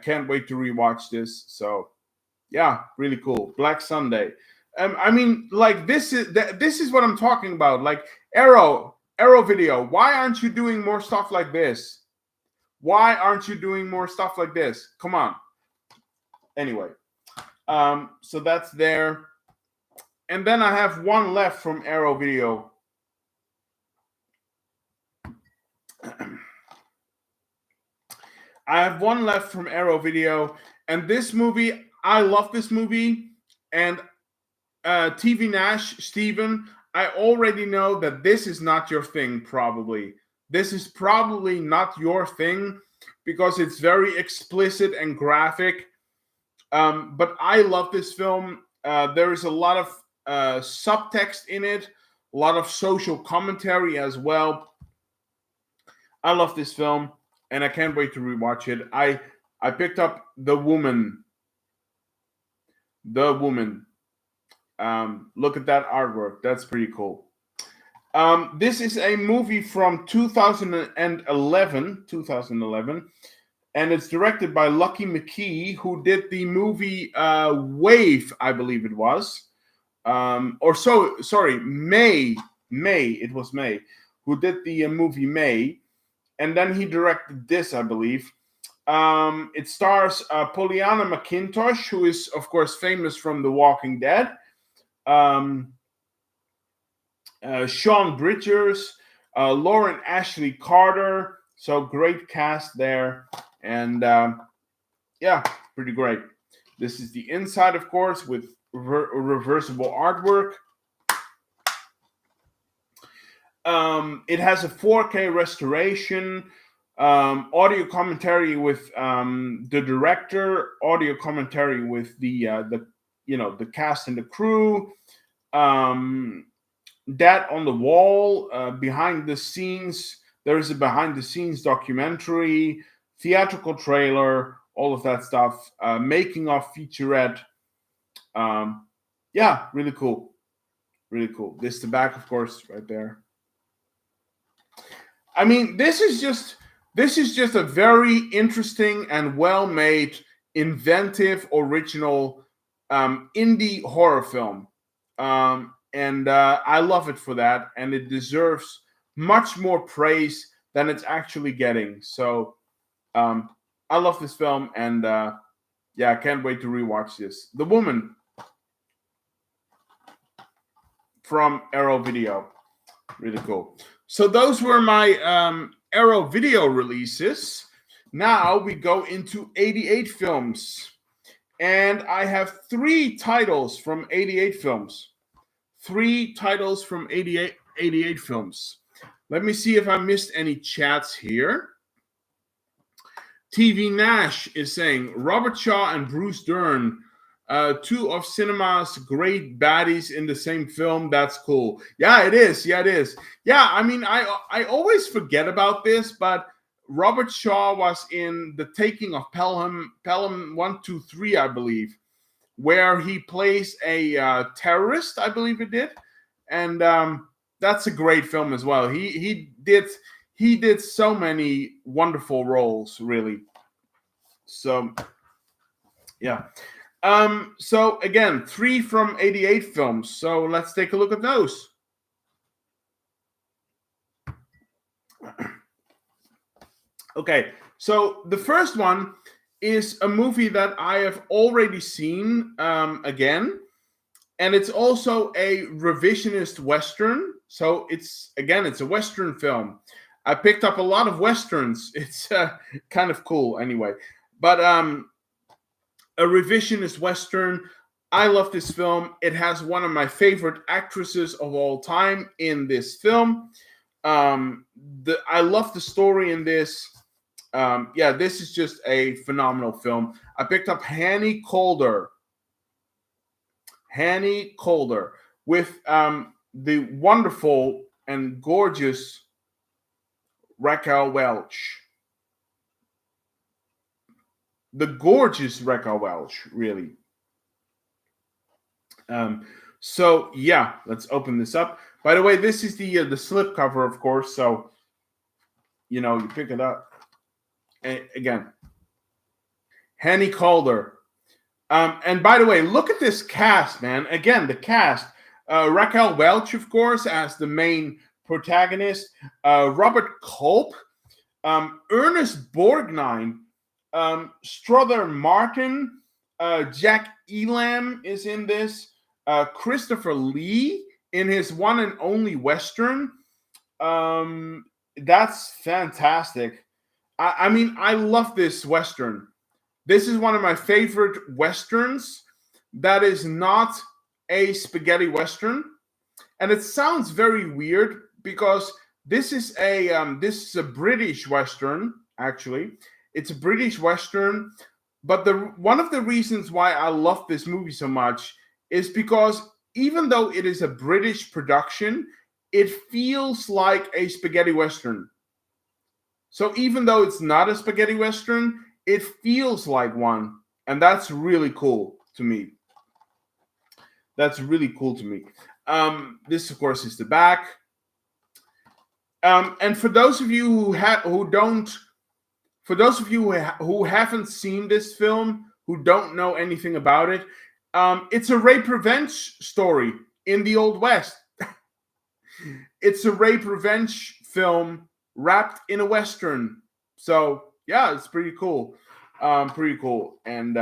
can't wait to rewatch this. So, yeah, really cool. Black Sunday. I mean, like this is what I'm talking about. Like Arrow Video. Why aren't you doing more stuff like this? Why aren't you doing more stuff like this? Come on. Anyway, so that's there. And then I have one left from Arrow Video. I have one left from Arrow Video. And this movie, I love this movie. And TV Nash, Steven, I already know that this is not your thing, probably. This is probably not your thing because it's very explicit and graphic. But I love this film. There is a lot of subtext in it, a lot of social commentary as well. I love this film, and I can't wait to rewatch it. I picked up The Woman. The Woman. Look at that artwork. That's pretty cool. This is a movie from 2011. 2011. And it's directed by Lucky McKee, who did the movie Wave, I believe it was. May. It was May, who did the movie May. And then he directed this, I believe. It stars Pollyanna McIntosh, who is, of course, famous from The Walking Dead. Sean Bridgers, Lauren Ashley Carter. So great cast there. And yeah, pretty great. This is the inside, of course, with reversible artwork. It has a 4K restoration, audio commentary with the director, audio commentary with the cast and the crew. That on the wall, behind the scenes, there is a behind the scenes documentary, theatrical trailer, all of that stuff, making of featurette. Yeah, really cool. Really cool. This is the back, of course, right there. I mean, this is just a very interesting and well-made, inventive, original indie horror film. And I love it for that, and it deserves much more praise than it's actually getting. So I love this film, and yeah, I can't wait to rewatch this. The Woman from Arrow Video. Really cool. So those were my Arrow Video releases. Now we go into 88 films. And I have 3 titles from 88 films. 3 titles from 88 films. Let me see if I missed any chats here. TV Nash is saying, Robert Shaw and Bruce Dern, 2 of cinema's great baddies in the same film. That's cool. Yeah, it is. Yeah, it is. Yeah, I mean, I always forget about this, but Robert Shaw was in The Taking of Pelham 1, 2, 3, I believe, where he plays a terrorist, I believe it did. And that's a great film as well. He did so many wonderful roles, really. So, yeah. So again, 3 from 88 films. So let's take a look at those. Okay, so the first one is a movie that I have already seen again, and it's also a revisionist Western. So it's a Western film. I picked up a lot of Westerns. It's kind of cool anyway. But a revisionist Western. I love this film. It has one of my favorite actresses of all time in this film. I love the story in this. Yeah, this is just a phenomenal film. I picked up Hannie Calder. Hannie Calder with the wonderful and gorgeous Raquel Welch. The gorgeous Raquel Welch, really. So yeah, let's open this up. By the way, this is the slipcover, of course. So you pick it up. And again, Hannie Calder. And by the way, look at this cast, man. Again, the cast. Raquel Welch, of course, as the main protagonist. Robert Culp. Ernest Borgnine. Strother Martin. Jack Elam is in this. Christopher Lee in his one and only Western. That's fantastic. I mean, I love this Western. This is one of my favorite Westerns that is not a spaghetti Western. And it sounds very weird because this is a British Western, actually. It's a British Western. But one of the reasons why I love this movie so much is because even though it is a British production, it feels like a spaghetti western. So even though it's not a spaghetti western, it feels like one, and that's really cool to me. That's really cool to me. This, of course, is the back. And for those of you who don't, for those of you who haven't seen this film, who don't know anything about it, it's a rape revenge story in the Old West. It's a rape revenge film wrapped in a western. So yeah, it's pretty cool, and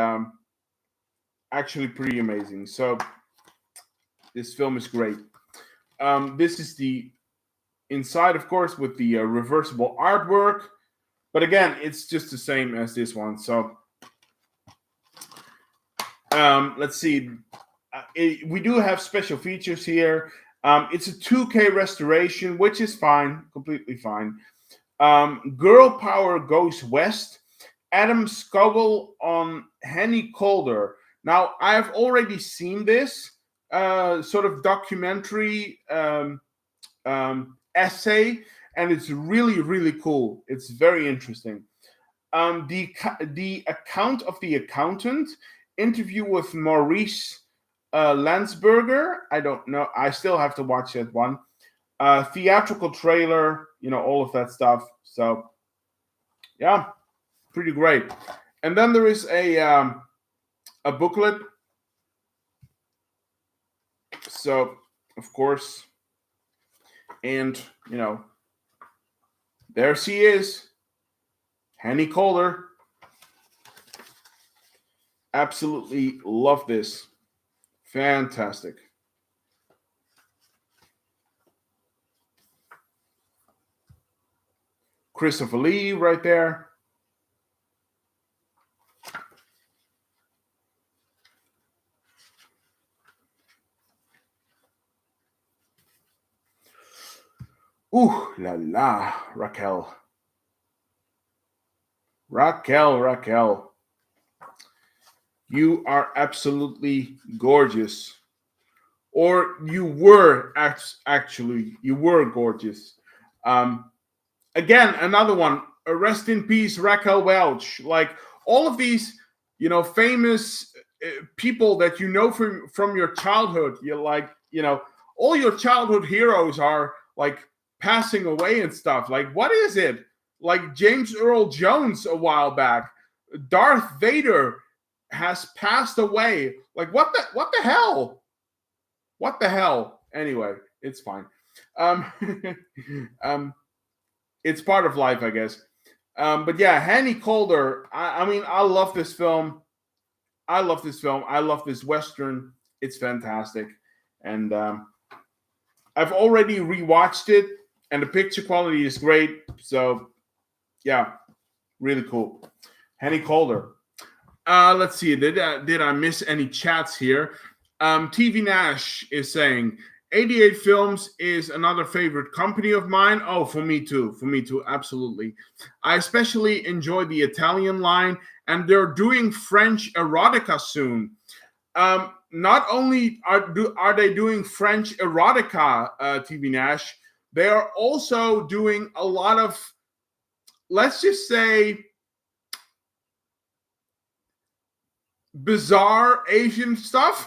actually pretty amazing. So this film is great. This is the inside, of course, with the reversible artwork. But again, it's just the same as this one. So let's see. We do have special features here. It's a 2K restoration, which is fine, completely fine. Girl Power Goes West. Adam Scoville on Henny Calder. Now, I've already seen this sort of documentary essay, and it's really, really cool. It's very interesting. The account of the accountant, interview with Maurice Landsberger. I don't know. I still have to watch that one. Theatrical trailer, all of that stuff. So, yeah, pretty great. And then there is a booklet. So, of course, and there she is, Henny Calder. Absolutely love this. Fantastic. Christopher Lee right there. Ooh la la, Raquel. Raquel. You are absolutely gorgeous. Or you were actually, you were gorgeous. Again, another one. Rest in peace, Raquel Welch. Like all of these, famous people that you know from your childhood. You're like, all your childhood heroes are like passing away and stuff. Like, what is it? Like James Earl Jones a while back. Darth Vader has passed away. Like, what the hell? What the hell? Anyway, it's fine. It's part of life, I guess. But yeah, Henny Calder. I mean, I love this film. I love this Western. It's fantastic. And I've already rewatched it, and the picture quality is great. So, yeah, really cool. Henny Calder. Let's see. Did I miss any chats here? TV Nash is saying 88 Films is another favorite company of mine. Oh, for me too. Absolutely. I especially enjoy the Italian line, and they're doing French erotica soon. Not only are they doing French erotica, TV Nash, they are also doing a lot of, let's just say, bizarre Asian stuff.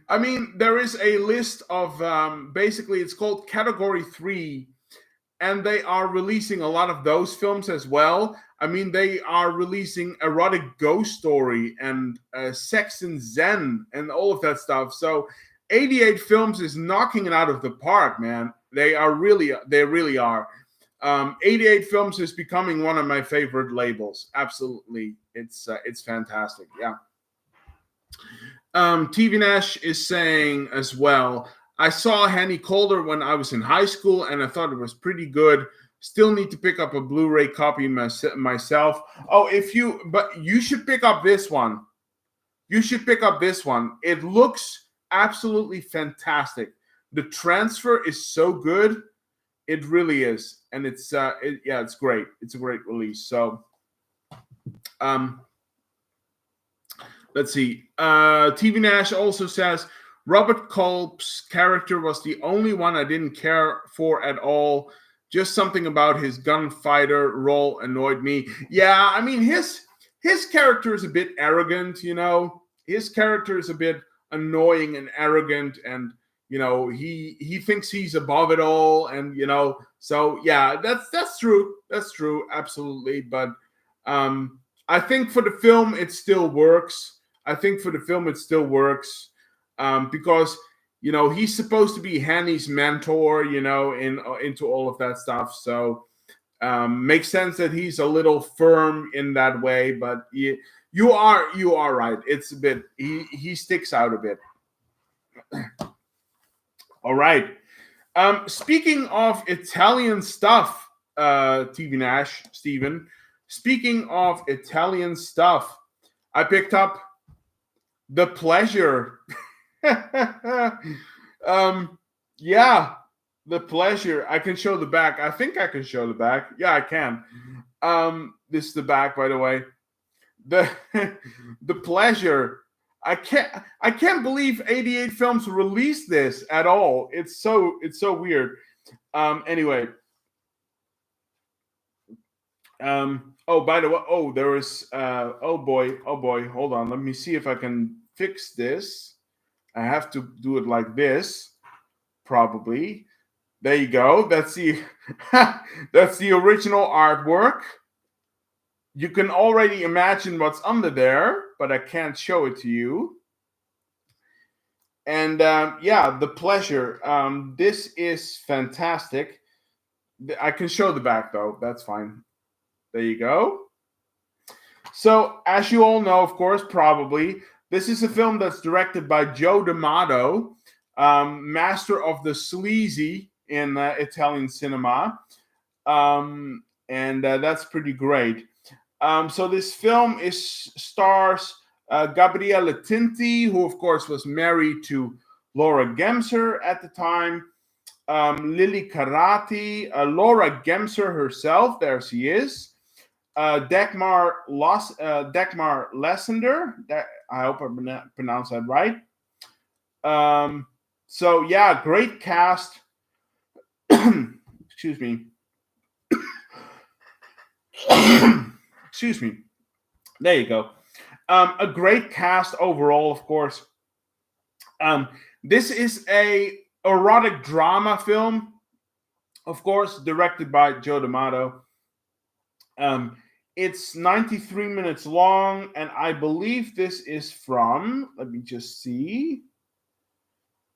I mean, there is a list of basically, it's called Category 3, and they are releasing a lot of those films as well. I mean, they are releasing Erotic Ghost Story and Sex and Zen and all of that stuff. So 88 Films is knocking it out of the park, man. They really are. 88 Films is becoming one of my favorite labels. Absolutely. It's fantastic. Yeah. TV Nash is saying as well, I saw Henny Calder when I was in high school, and I thought it was pretty good. Still need to pick up a Blu-ray copy myself. Oh, but you should pick up this one. It looks absolutely fantastic. The transfer is so good. It really is. And it's great. It's a great release. So Let's see. TV Nash also says Robert Culp's character was the only one I didn't care for at all. Just something about his gunfighter role annoyed me. Yeah, I mean his character is a bit arrogant, you know. His character is a bit annoying and arrogant, and you know he thinks he's above it all, and you know. So yeah, that's true. That's true, absolutely. But I think for the film it still works. I think for the film it still works because you know he's supposed to be Hanny's mentor, you know, into all of that stuff. So makes sense that he's a little firm in that way. But you are right. It's a bit he sticks out a bit. All right. Speaking of Italian stuff, TV Nash, Steven. Speaking of Italian stuff, I picked up The Pleasure. Yeah, The Pleasure. I can show the back. I think I can show the back. Yeah, I can. This is the back, by the way. The The Pleasure. I can't believe 88 Films released this at all. It's so weird. Anyway. Oh, by the way, there is oh boy, hold on. Let me see if I can fix this. I have to do it like this, probably. There you go. That's the that's the original artwork. You can already imagine what's under there, but I can't show it to you. And yeah, The Pleasure. This is fantastic. I can show the back though. That's fine. There you go. So, as you all know, of course, probably, this is a film that's directed by Joe D'Amato, master of the sleazy in Italian cinema. And that's pretty great. So this film stars Gabriele Tinti, who, of course, was married to Laura Gemser at the time. Lily Carati, Laura Gemser herself, there she is. Dagmar Lessender. I hope I pronounced that right. So yeah, great cast. Excuse me. Excuse me. There you go. A great cast overall, of course. This is a erotic drama film, of course, directed by Joe D'Amato. It's 93 minutes long, and I believe this is from, let me just see.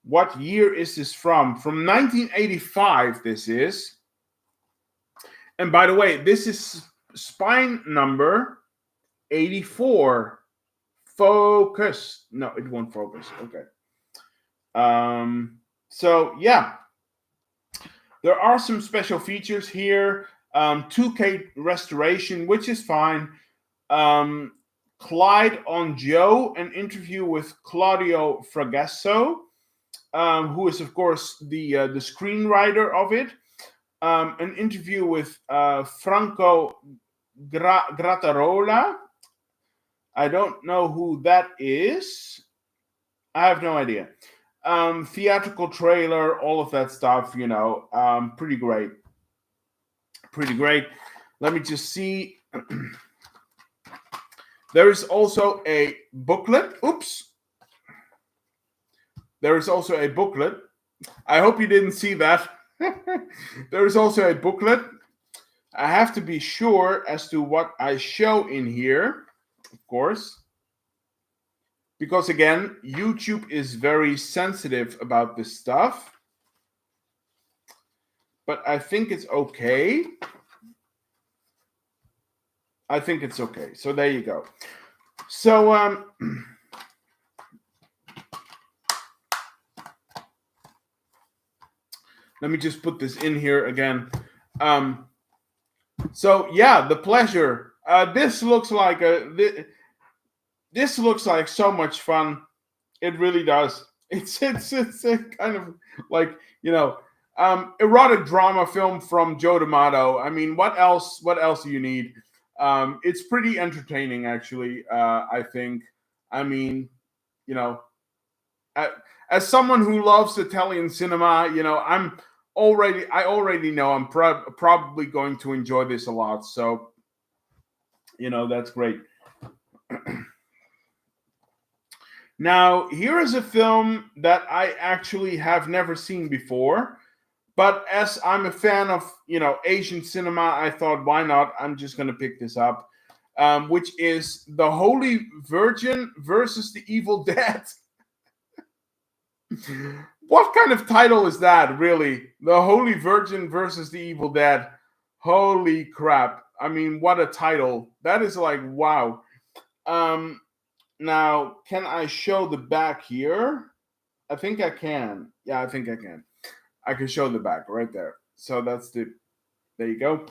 What year is this from? From 1985, this is. And by the way, this is spine number 84. Focus. No, it won't focus. Okay. So, yeah. There are some special features here. 2K restoration, which is fine. Clyde on Joe, an interview with Claudio Fragasso, who is, of course, the screenwriter of it. An interview with Franco Grattarola. I don't know who that is. I have no idea. Theatrical trailer, all of that stuff, you know, pretty great. Pretty great. Let me just see. There is also a booklet. Oops. There is also a booklet. I hope you didn't see that. There is also a booklet. I have to be sure as to what I show in here, of course. Because again, YouTube is very sensitive about this stuff. But I think it's okay. I think it's okay. So there you go. So let me just put this in here again. So yeah, The Pleasure. This looks like this looks like so much fun. It really does. It's a kind of like, you know, erotic drama film from Joe D'Amato. I mean, what else do you need? It's pretty entertaining, actually. I think I mean, you know, as someone who loves Italian cinema, I already know I'm probably going to enjoy this a lot. So, that's great. Now, here is a film that I actually have never seen before, but as I'm a fan of, Asian cinema, I thought, why not? I'm just going to pick this up, which is The Holy Virgin versus the Evil Dead. What kind of title is that, really? The Holy Virgin versus the Evil Dead. Holy crap. I mean, what a title. That is like, wow. Now, can I show the back here? I think I can. Yeah, I think I can. I can show the back right there. So there you go.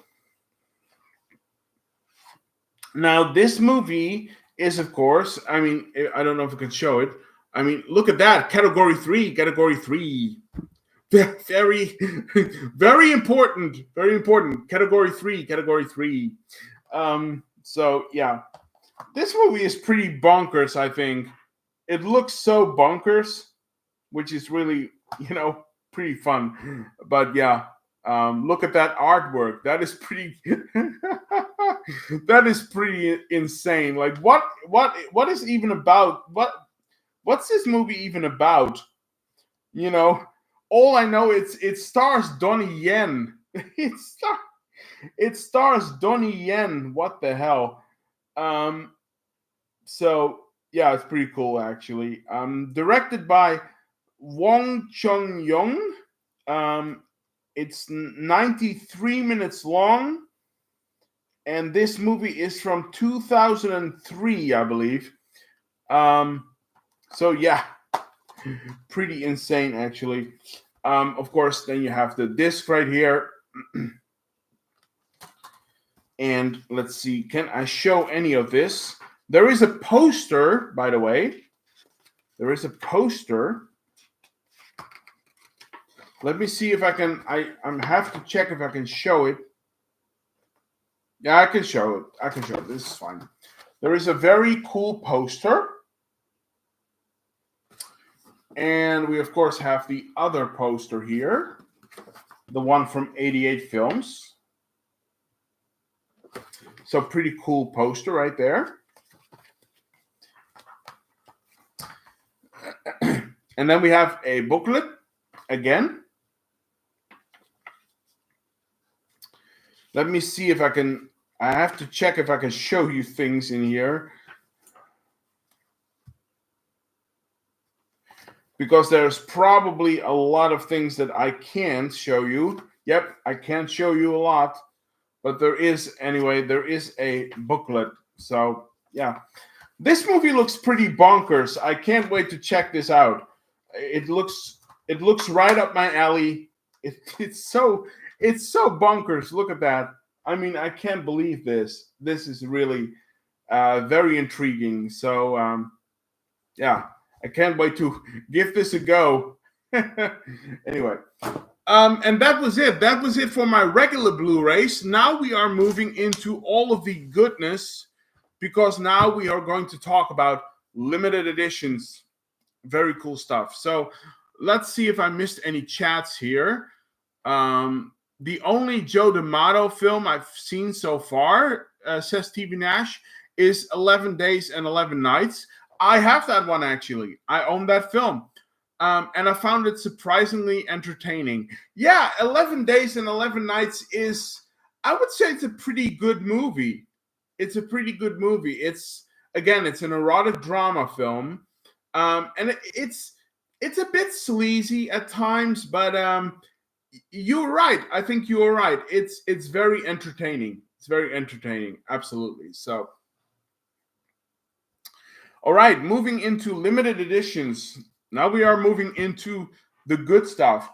Now, this movie is, of course, I mean, I don't know if I can show it. I mean, look at that. Category 3. Very, very important. Very important. Category 3. So, yeah. This movie is pretty bonkers, I think. It looks so bonkers, which is really, pretty fun. But yeah, look at that artwork. That is pretty that is pretty insane. Like what is even about what's this movie even about? All I know it stars Donnie Yen. It stars Donnie Yen. What the hell? So yeah, it's pretty cool actually. Directed by Wong Chun-young. It's 93 minutes long, and this movie is from 2003, I believe. So yeah, pretty insane actually. Of course, then you have the disc right here. And let's see, can I show any of this? There is a poster, by the way. There is a poster. Let me see if I can. I have to check if I can show it. Yeah, I can show it. This is fine. There is a very cool poster. And we, of course, have the other poster here. The one from 88 Films. So pretty cool poster right there. And then we have a booklet again. Let me see if I can. I have to check if I can show you things in here. Because there's probably a lot of things that I can't show you. Yep, I can't show you a lot. But there is a booklet. So, yeah. This movie looks pretty bonkers. I can't wait to check this out. It looks right up my alley. It's so bonkers. Look at that. I mean, I can't believe this. This is really very intriguing. So, yeah, I can't wait to give this a go. Anyway, and that was it. That was it for my regular Blu-rays. Now we are moving into all of the goodness, because now we are going to talk about limited editions. Very cool stuff. So let's see if I missed any chats here. The only Joe D'Amato film I've seen so far, says TV Nash, is 11 Days and 11 Nights. I have that one, actually. I own that film. And I found it surprisingly entertaining. Yeah, 11 Days and 11 Nights is, I would say it's a pretty good movie. It's a pretty good movie. It's an erotic drama film. And it's a bit sleazy at times, but you're right. I think you're right. It's very entertaining. It's very entertaining. Absolutely. So, all right, moving into limited editions. Now we are moving into the good stuff.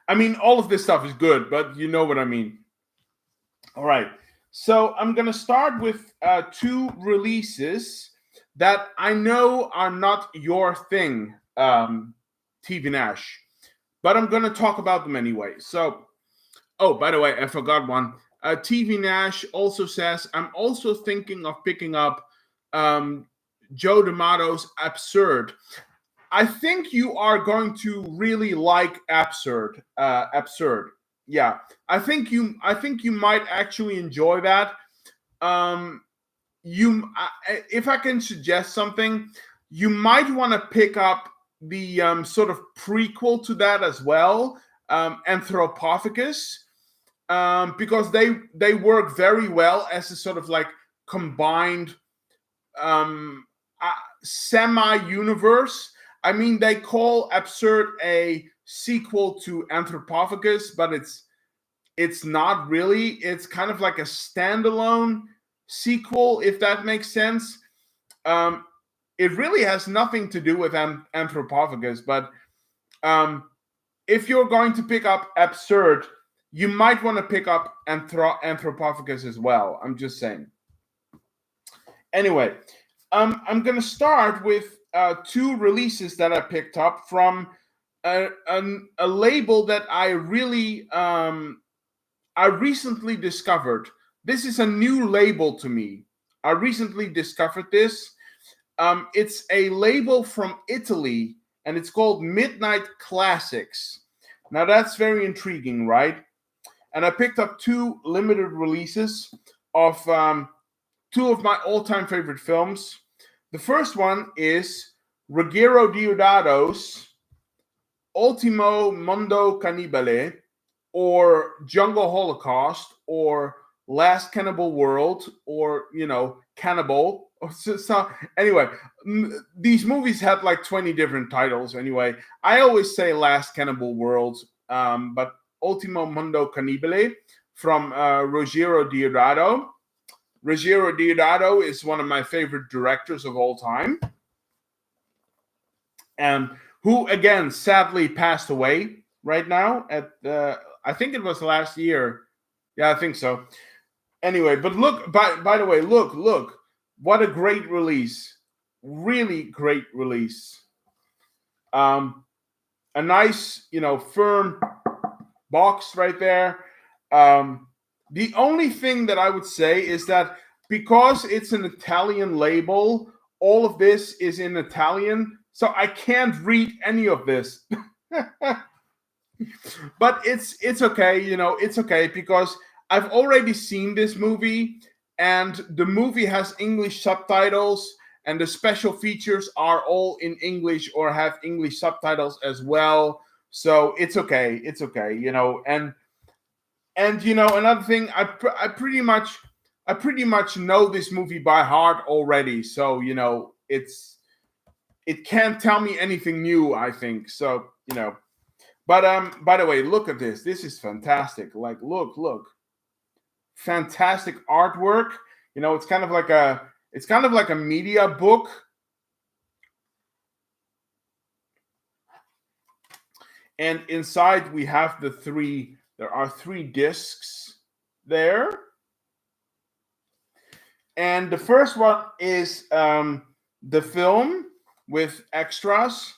I mean, all of this stuff is good, but you know what I mean. All right. So I'm going to start with two releases that I know are not your thing, TV Nash, but I'm going to talk about them anyway. So, oh, by the way, I forgot one. TV Nash also says, I'm also thinking of picking up Joe D'Amato's Absurd. I think you are going to really like Absurd. Absurd. Yeah. I think you might actually enjoy that. Um if I can suggest something, you might want to pick up the sort of prequel to that as well, Anthropophagus, because they work very well as a sort of like combined semi-universe. I mean, they call Absurd a sequel to Anthropophagus, but it's not really. It's kind of like a standalone sequel, if that makes sense. It really has nothing to do with Anthropophagus, but if you're going to pick up Absurd, you might want to pick up Anthropophagus as well. I'm just saying. Anyway, I'm going to start with two releases that I picked up from a label that I really I recently discovered. This is a new label to me. I recently discovered this. It's a label from Italy, and it's called Midnight Classics. Now that's very intriguing, right? And I picked up two limited releases of two of my all-time favorite films. The first one is Ruggero Deodato's Ultimo Mondo Cannibale, or Jungle Holocaust, or Last Cannibal World, or Cannibal. So anyway, these movies had like 20 different titles. Anyway, I always say Last Cannibal World, but Ultimo Mondo Cannibale from Ruggero Deodato. Ruggero Deodato is one of my favorite directors of all time, and who again sadly passed away right now at I think it was last year. Yeah, I think so. Anyway, but look, by the way, look, what a great release. Really great release. A nice, firm box right there. The only thing that I would say is that because it's an Italian label, all of this is in Italian, so I can't read any of this. But it's okay, it's okay, because I've already seen this movie, and the movie has English subtitles, and the special features are all in English or have English subtitles as well. So it's okay, and another thing, I pretty much know this movie by heart already. So it can't tell me anything new, I think. So But by the way, look at this. This is fantastic. Like, look. Fantastic artwork. It's kind of like a media book. And inside we have there are three discs there. And the first one is the film with extras,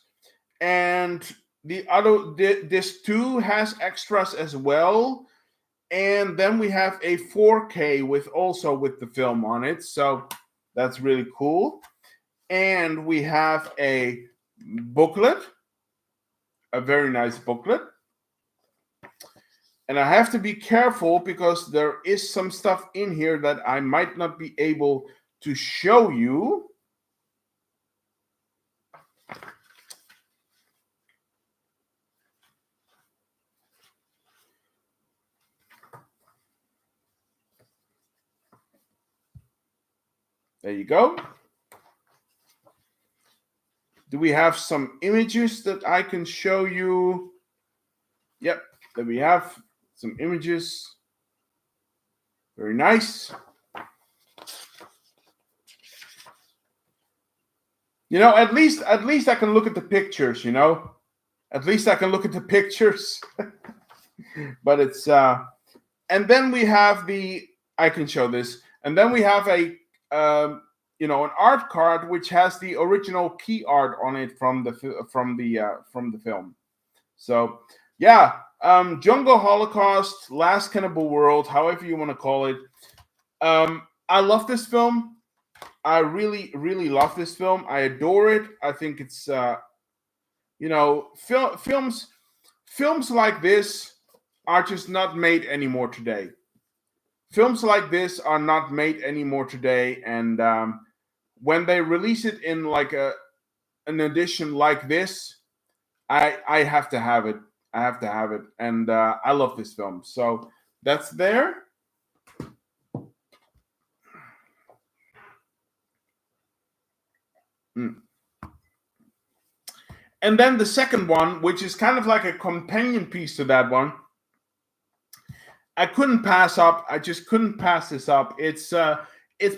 and the other disc 2 has extras as well, and then we have a 4K with the film on it, so that's really cool. And we have a booklet, a very nice booklet, and I have to be careful because there is some stuff in here that I might not be able to show you. There you go. Do we have some images that I can show you? Yep, there we have some images. Very nice. At least I can look at the pictures, At least I can look at the pictures. But it's and then we have I can show this. And then we have a an art card which has the original key art on it from the film. So yeah, Jungle Holocaust, Last Cannibal World, however you want to call it. I love this film. I really, really love this film. I adore it. I think it's, films like this are just not made anymore today. Films like this are not made anymore today, and when they release it in like an edition like this, I have to have it. I have to have it, and I love this film. So that's there. Mm. And then the second one, which is kind of like a companion piece to that one, I couldn't pass up. I just couldn't pass this up. It's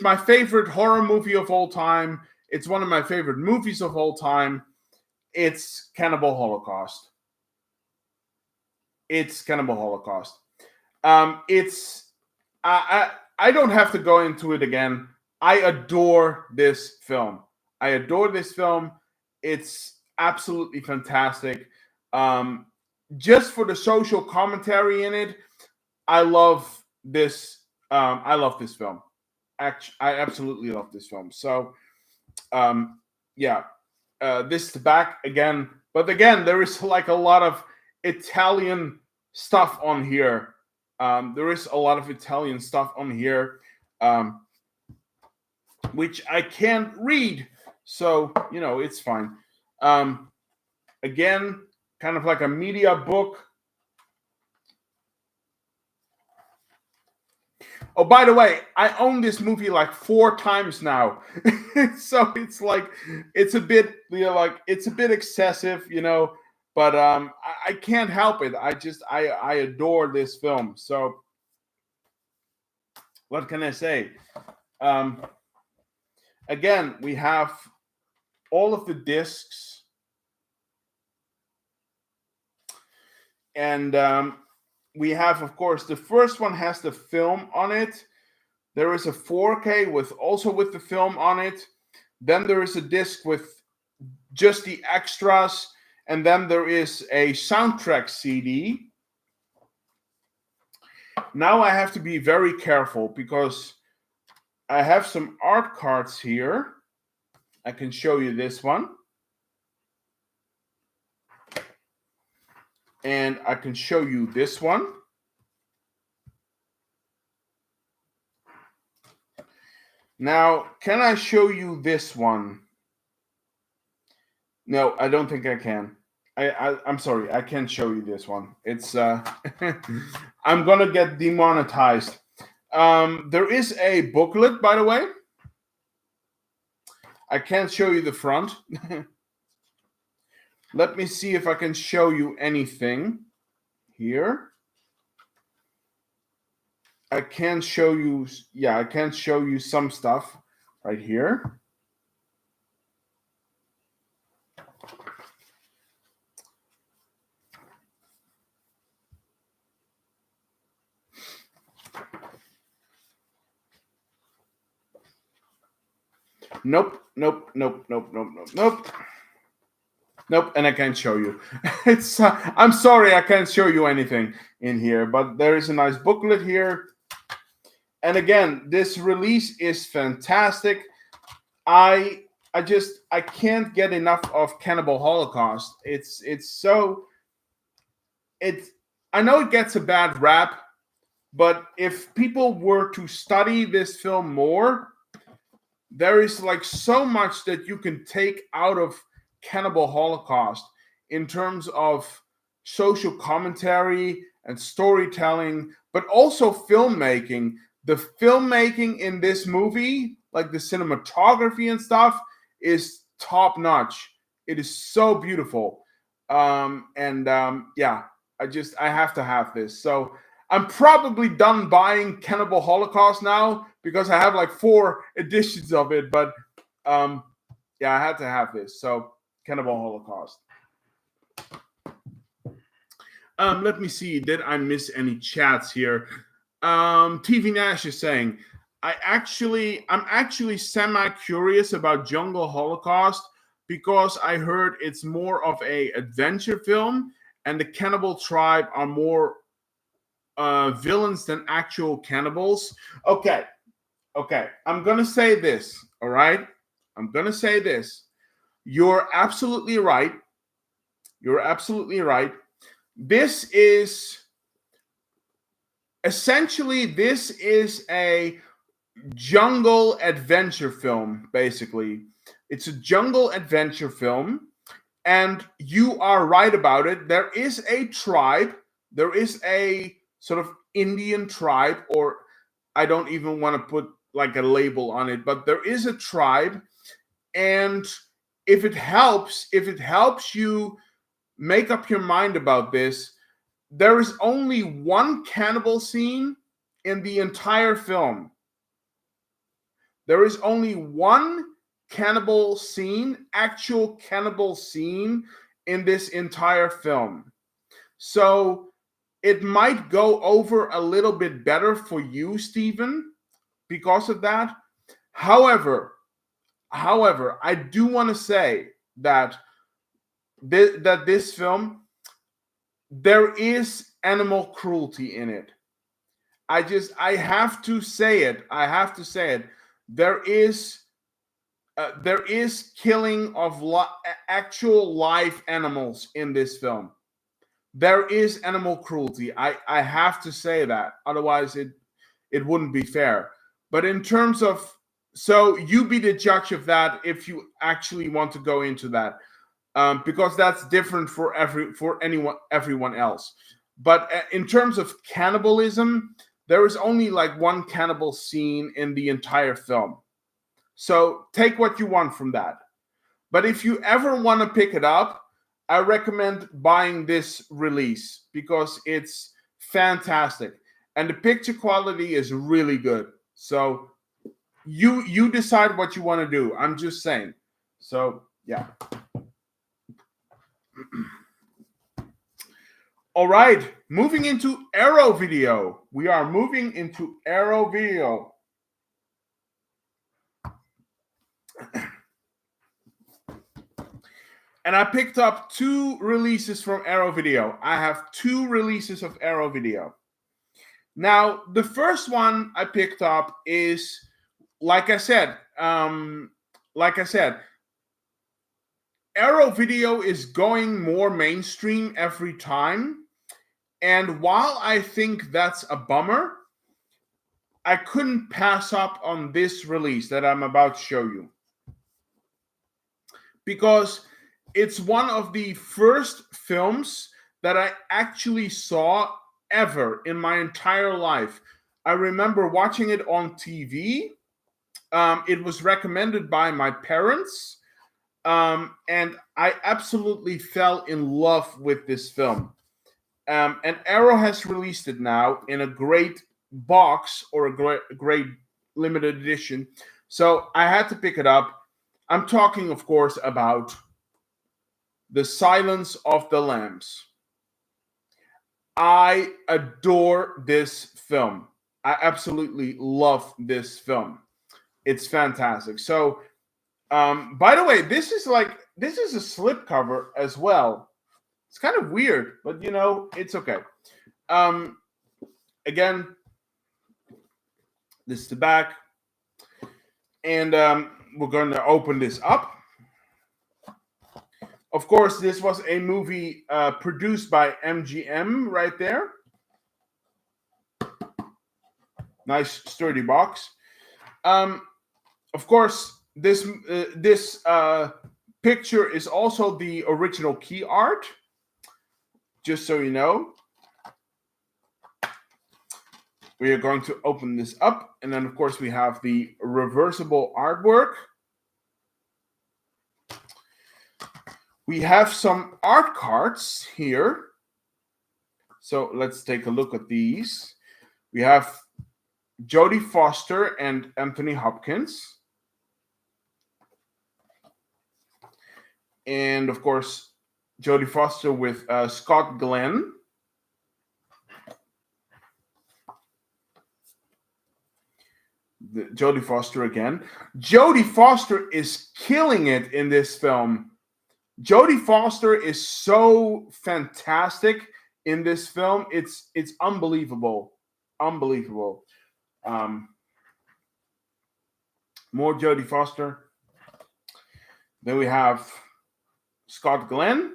my favorite horror movie of all time. It's one of my favorite movies of all time. It's Cannibal Holocaust. It's Cannibal Holocaust. It's I don't have to go into it again. I adore this film. I adore this film. It's absolutely fantastic. Just for the social commentary in it, I love this. I love this film. Actually, I absolutely love this film. So, yeah, this is the back again. But again, there is like a lot of Italian stuff on here. There is a lot of Italian stuff on here, which I can't read. So, it's fine. Again, kind of like a media book. Oh, by the way, I own this movie like 4 times now. So it's a bit, it's a bit excessive, but I can't help it. I adore this film. So what can I say? Again, we have all of the discs, and we have, of course, the first one has the film on it. There is a 4K with the film on it. Then there is a disc with just the extras, and then there is a soundtrack CD. Now I have to be very careful because I have some art cards here. I can show you this one. And I can show you this one. Now, can I show you this one? No, I don't think I can. I'm sorry, I can't show you this one. It's I'm gonna get demonetized. There is a booklet, by the way. I can't show you the front. Let me see if I can show you anything here. I can show you, I can show you some stuff right here. Nope. Nope, and I can't show you. It's I'm sorry, I can't show you anything in here, but there is a nice booklet here. And again, this release is fantastic. I can't get enough of Cannibal Holocaust. I know it gets a bad rap, but if people were to study this film more, there is like so much that you can take out of Cannibal Holocaust in terms of social commentary and storytelling, but also filmmaking. The filmmaking in this movie, like the cinematography and stuff, is top notch. It is so beautiful. Yeah, I have to have this. So I'm probably done buying Cannibal Holocaust now because I have like 4 editions of it. But yeah, I had to have this. So Cannibal Holocaust. Let me see. Did I miss any chats here? TV Nash is saying, I'm actually semi-curious about Jungle Holocaust because I heard it's more of a adventure film and the cannibal tribe are more villains than actual cannibals. Okay, I'm gonna say this. All right, I'm gonna say this. You're absolutely right. You're absolutely right. This is essentially a jungle adventure film. Basically, it's a jungle adventure film, and you are right about it. There is a tribe. There is a sort of Indian tribe, or I don't even want to put like a label on it, but there is a tribe, and if it helps you make up your mind about this, there is only one cannibal scene in the entire film. There is only one actual cannibal scene in this entire film. So it might go over a little bit better for you, Stephen, because of that. However, I do want to say that this film, there is animal cruelty in it. I have to say it. There is killing of actual live animals in this film. There is animal cruelty. I have to say that. Otherwise, it wouldn't be fair. But in terms of, so you be the judge of that if you actually want to go into that, because that's different for everyone else. But in terms of cannibalism, there is only like one cannibal scene in the entire film. So take what you want from that. But if you ever want to pick it up, I recommend buying this release because it's fantastic and the picture quality is really good. So you decide what you want to do. I'm just saying. So yeah. All right, moving into Arrow Video. We are moving into Arrow Video. And I picked up two releases from Arrow Video. I have two releases of Arrow Video. Now, the first one I picked up is, like I said, Arrow Video is going more mainstream every time. And while I think that's a bummer, I couldn't pass up on this release that I'm about to show you. Because it's one of the first films that I actually saw ever in my entire life. I remember watching it on TV. It was recommended by my parents. And I absolutely fell in love with this film. And Arrow has released it now in a great box or a great limited edition. So I had to pick it up. I'm talking, of course, about The Silence of the Lambs. I adore this film. I absolutely love this film. It's fantastic. So, by the way, this is a slipcover as well. It's kind of weird, but it's okay. Again, this is the back, and we're going to open this up. Of course, this was a movie produced by MGM right there. Nice sturdy box. Of course, this picture is also the original key art, just so you know. We are going to open this up, and then of course we have the reversible artwork. We have some art cards here. So let's take a look at these. We have Jodie Foster and Anthony Hopkins. And of course, Jodie Foster with Scott Glenn. Jodie Foster again. Jodie Foster is killing it in this film. Jodie Foster is so fantastic in this film. It's unbelievable, unbelievable. Um, more Jodie Foster. Then we have Scott Glenn,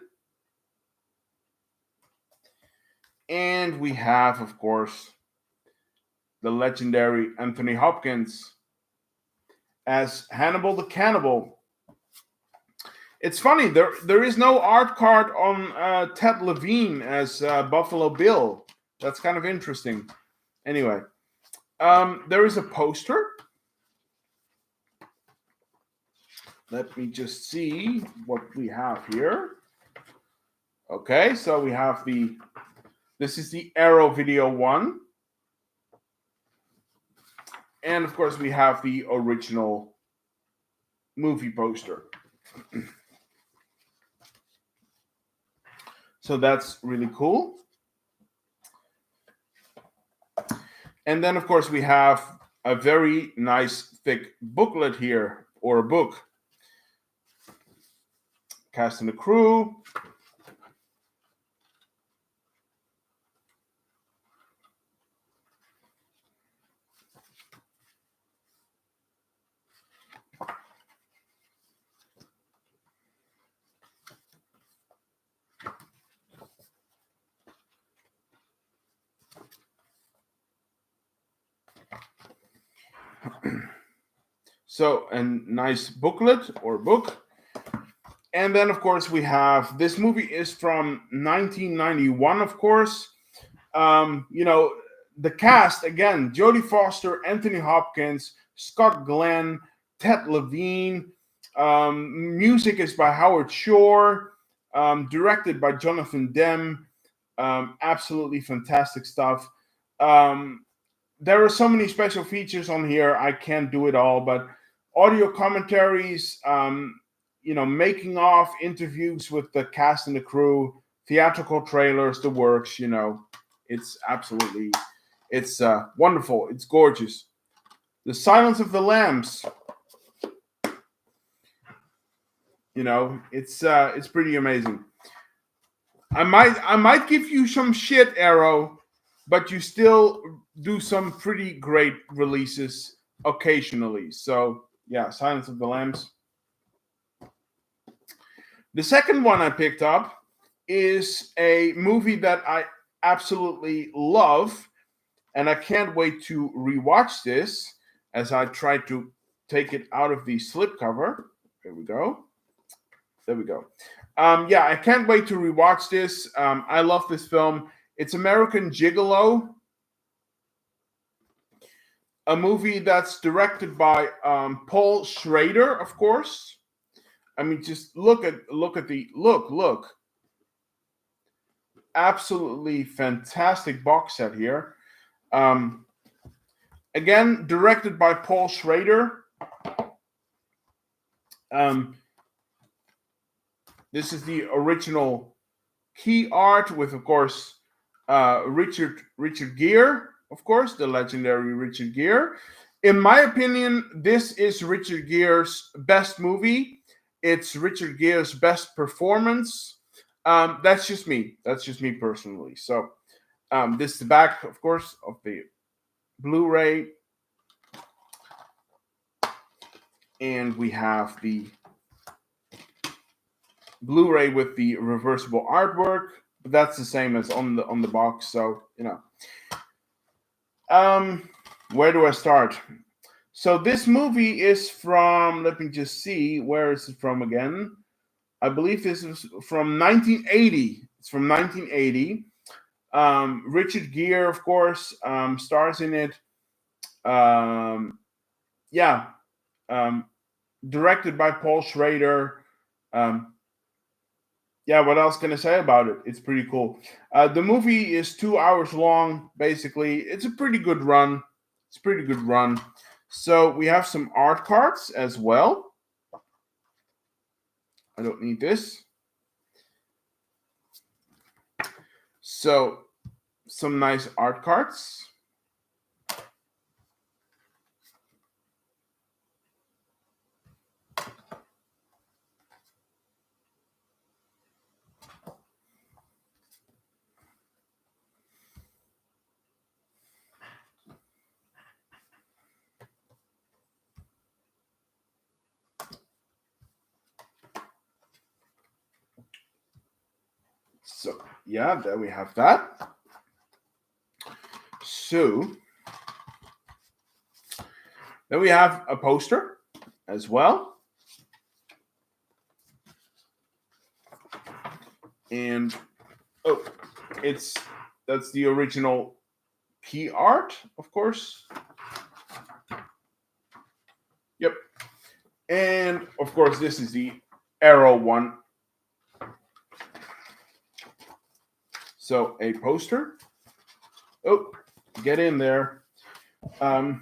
and we have, of course, the legendary Anthony Hopkins as Hannibal the Cannibal. It's funny, there is no art card on Ted Levine as Buffalo Bill. That's kind of interesting. Anyway, there is a poster. Let me just see what we have here. Okay, so we have this is the Arrow Video 1. And of course, we have the original movie poster. So that's really cool. And then, of course, we have a very nice thick booklet here, or a book. Cast and the crew. So a nice booklet or book. And then, of course, we have this movie is from 1991, of course. The cast again: Jodie Foster, Anthony Hopkins, Scott Glenn, Ted Levine. Music is by Howard Shore. Directed by Jonathan Demme. Absolutely fantastic stuff. There are so many special features on here. I can't do it all, but audio commentaries, making of interviews with the cast and the crew, theatrical trailers, the works. It's absolutely, it's wonderful. It's gorgeous. The Silence of the Lambs. It's pretty amazing. I might give you some shit, Arrow, but you still do some pretty great releases occasionally. So yeah, Silence of the Lambs. The second one I picked up is a movie that I absolutely love, and I can't wait to rewatch this as I try to take it out of the slipcover. There we go. I can't wait to rewatch this. I love this film. It's American Gigolo, a movie that's directed by Paul Schrader, of course. I mean, just look at the look. Absolutely fantastic box set here. Again, directed by Paul Schrader. This is the original key art with, of course, Richard Gere, of course, the legendary Richard Gere. In my opinion, this is Richard Gere's best movie. It's Richard Gere's best performance. That's just me. That's just me personally. So this is the back, of course, of the Blu-ray. And we have the Blu-ray with the reversible artwork. But that's the same as on the box. So, where do I start? So this movie is from, let me just see, where is it from again? I believe this is from 1980. It's from 1980. Richard Gere, of course, stars in it. Directed by Paul Schrader. What else can I say about it? It's pretty cool. The movie is 2 hours long, basically. It's a pretty good run. So we have some art cards as well. I don't need this. So some nice art cards. So yeah, there we have that. So then we have a poster as well. And oh, that's the original key art, of course. Yep. And of course, this is the Arrow one. So a poster. Oh, get in there. And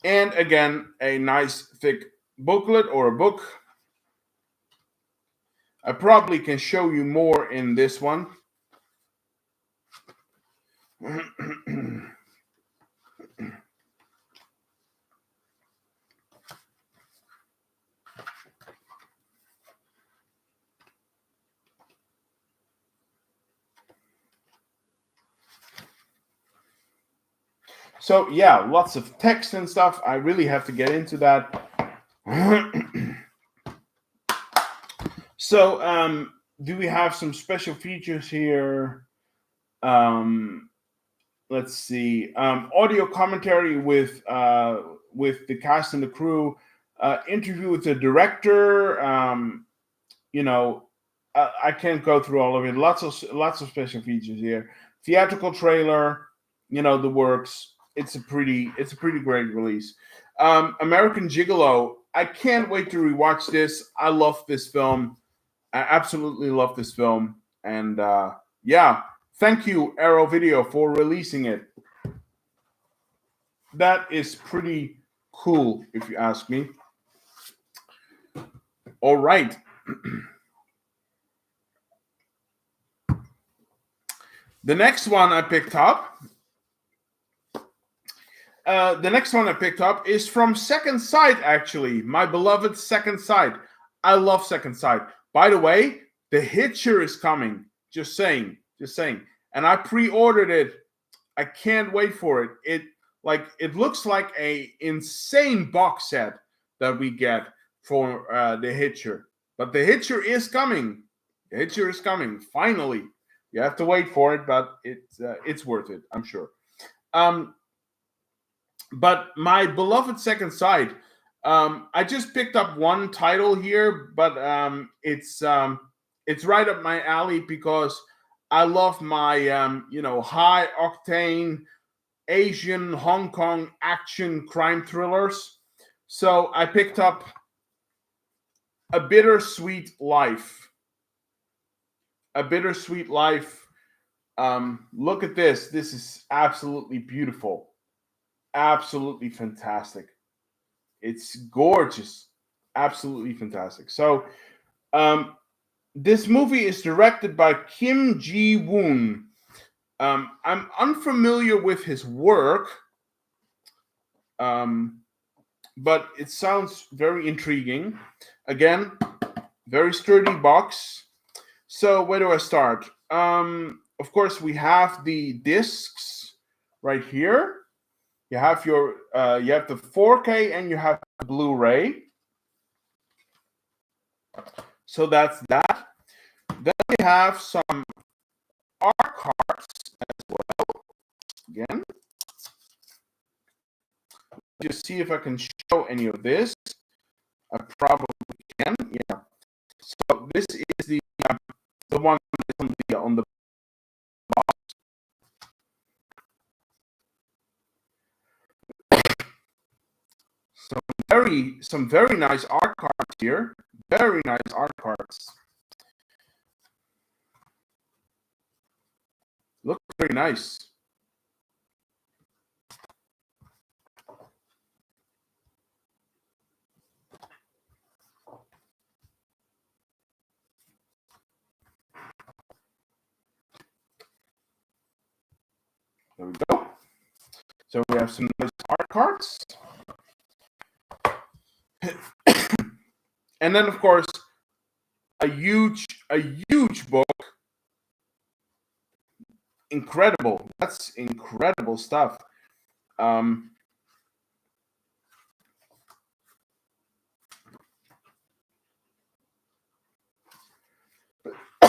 again, a nice thick booklet or a book. I probably can show you more in this one. So yeah, lots of text and stuff. I really have to get into that. So do we have some special features here? Let's see. Audio commentary with the cast and the crew. Interview with the director. I can't go through all of it. Lots of special features here. Theatrical trailer. The works. It's a pretty great release. American Gigolo. I can't wait to rewatch this. I love this film. I absolutely love this film. And yeah, thank you, Arrow Video, for releasing it. That is pretty cool, if you ask me. All right. The next one I picked up. Is from Second Sight, actually. My beloved Second Sight. I love Second Sight. By the way, The Hitcher is coming. Just saying. And I pre-ordered it. I can't wait for it. It looks like a insane box set that we get for The Hitcher. But The Hitcher is coming. The Hitcher is coming. Finally. You have to wait for it, but it's worth it, I'm sure. But my beloved Second Sight, I just picked up one title here, but it's right up my alley because I love my high octane Asian Hong Kong action crime thrillers. So I picked up A Bittersweet Life. A Bittersweet Life. Look at this. This is absolutely beautiful. Absolutely fantastic. It's gorgeous. Absolutely fantastic. So this movie is directed by Kim Ji-woon. I'm unfamiliar with his work, but it sounds very intriguing. Again, very sturdy box. So where do I start? Of course, we have the discs right here. You have the 4K and you have the Blu-ray. So that's that. Then we have some art cards as well. Again, just see if I can show any of this. I probably can. Yeah. So this is the one on the box. Some very nice art cards here. Very nice art cards. Look very nice. There we go. So we have some nice art cards. And then, of course, a huge book. Incredible. That's incredible stuff.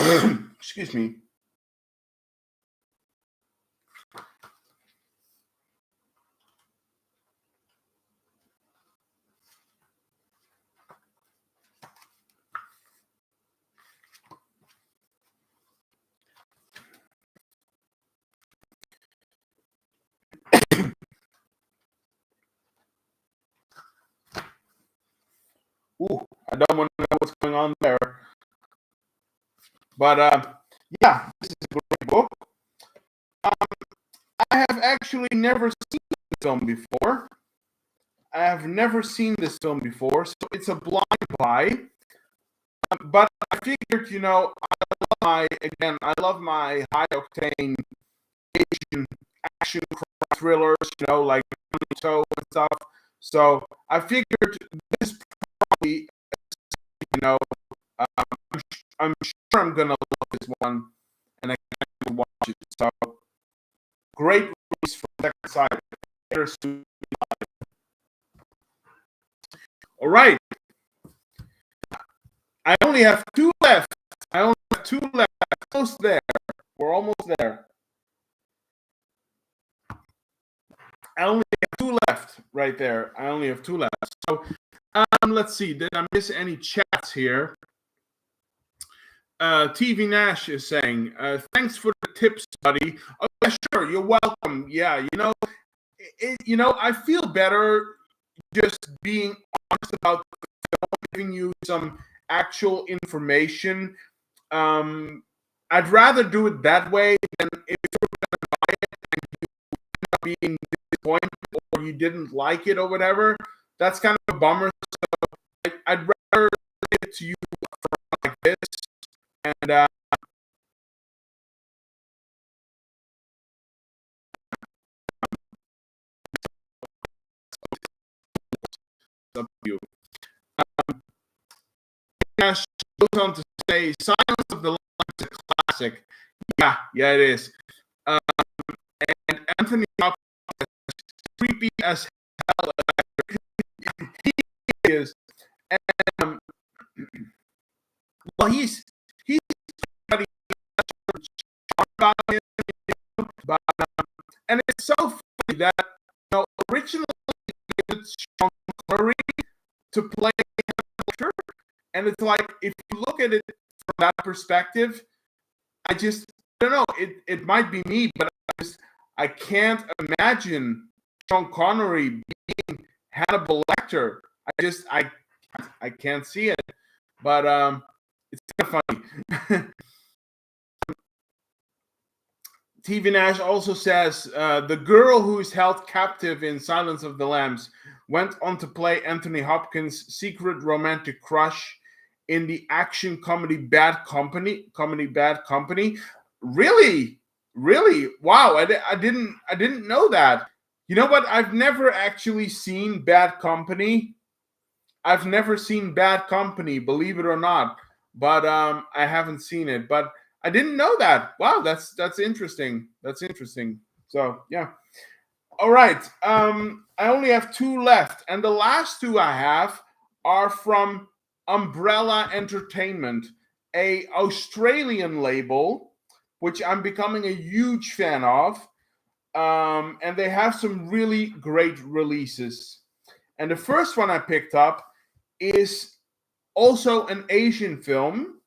Excuse me. Ooh, I don't want to know what's going on there. But yeah, this is a great book. I have actually never seen this film before. I have never seen this film before, so it's a blind buy. But I figured, I love my high octane Asian action thrillers, like Naruto and stuff. So I figured this probably, I'm sure I'm gonna love this one, and I can watch it. So great release from Second Side. All right. I only have two left. Almost there. We're almost there. I only have two left right there. So let's see. Did I miss any chats here? TV Nash is saying, thanks for the tips, buddy. Oh, yeah, sure. You're welcome. Yeah, I feel better just being honest about the film, giving you some actual information. I'd rather do it that way than if you're going to buy it and you end up being disappointed or you didn't like it or whatever. That's kind of a bummer. So I'd rather give it to you like this. And up to you. Nash goes on to say, Silence of the Lambs is a classic. Yeah, it is. And Anthony Hopkins is creepy as hell. He is. And, well, he's pretty about him, but, and it's so funny that originally it's Sean Connery to play a character, and it's like if you look at it from that perspective, I don't know. It might be me, but I can't imagine Sean Connery being Hannibal Lecter. I can't see it, but it's kind of funny. TV Nash also says the girl who is held captive in Silence of the Lambs went on to play Anthony Hopkins' secret romantic crush in the action comedy Bad Company. Really? Wow! I didn't know that. You know what? I've never actually seen Bad Company. I've never seen Bad Company, believe it or not. But I haven't seen it. But I didn't know that. Wow, that's interesting. That's interesting. So yeah. All right. I only have two left, and the last two I have are from Umbrella Entertainment, a Australian label, which I'm becoming a huge fan of. And they have some really great releases. And the first one I picked up is also an Asian film.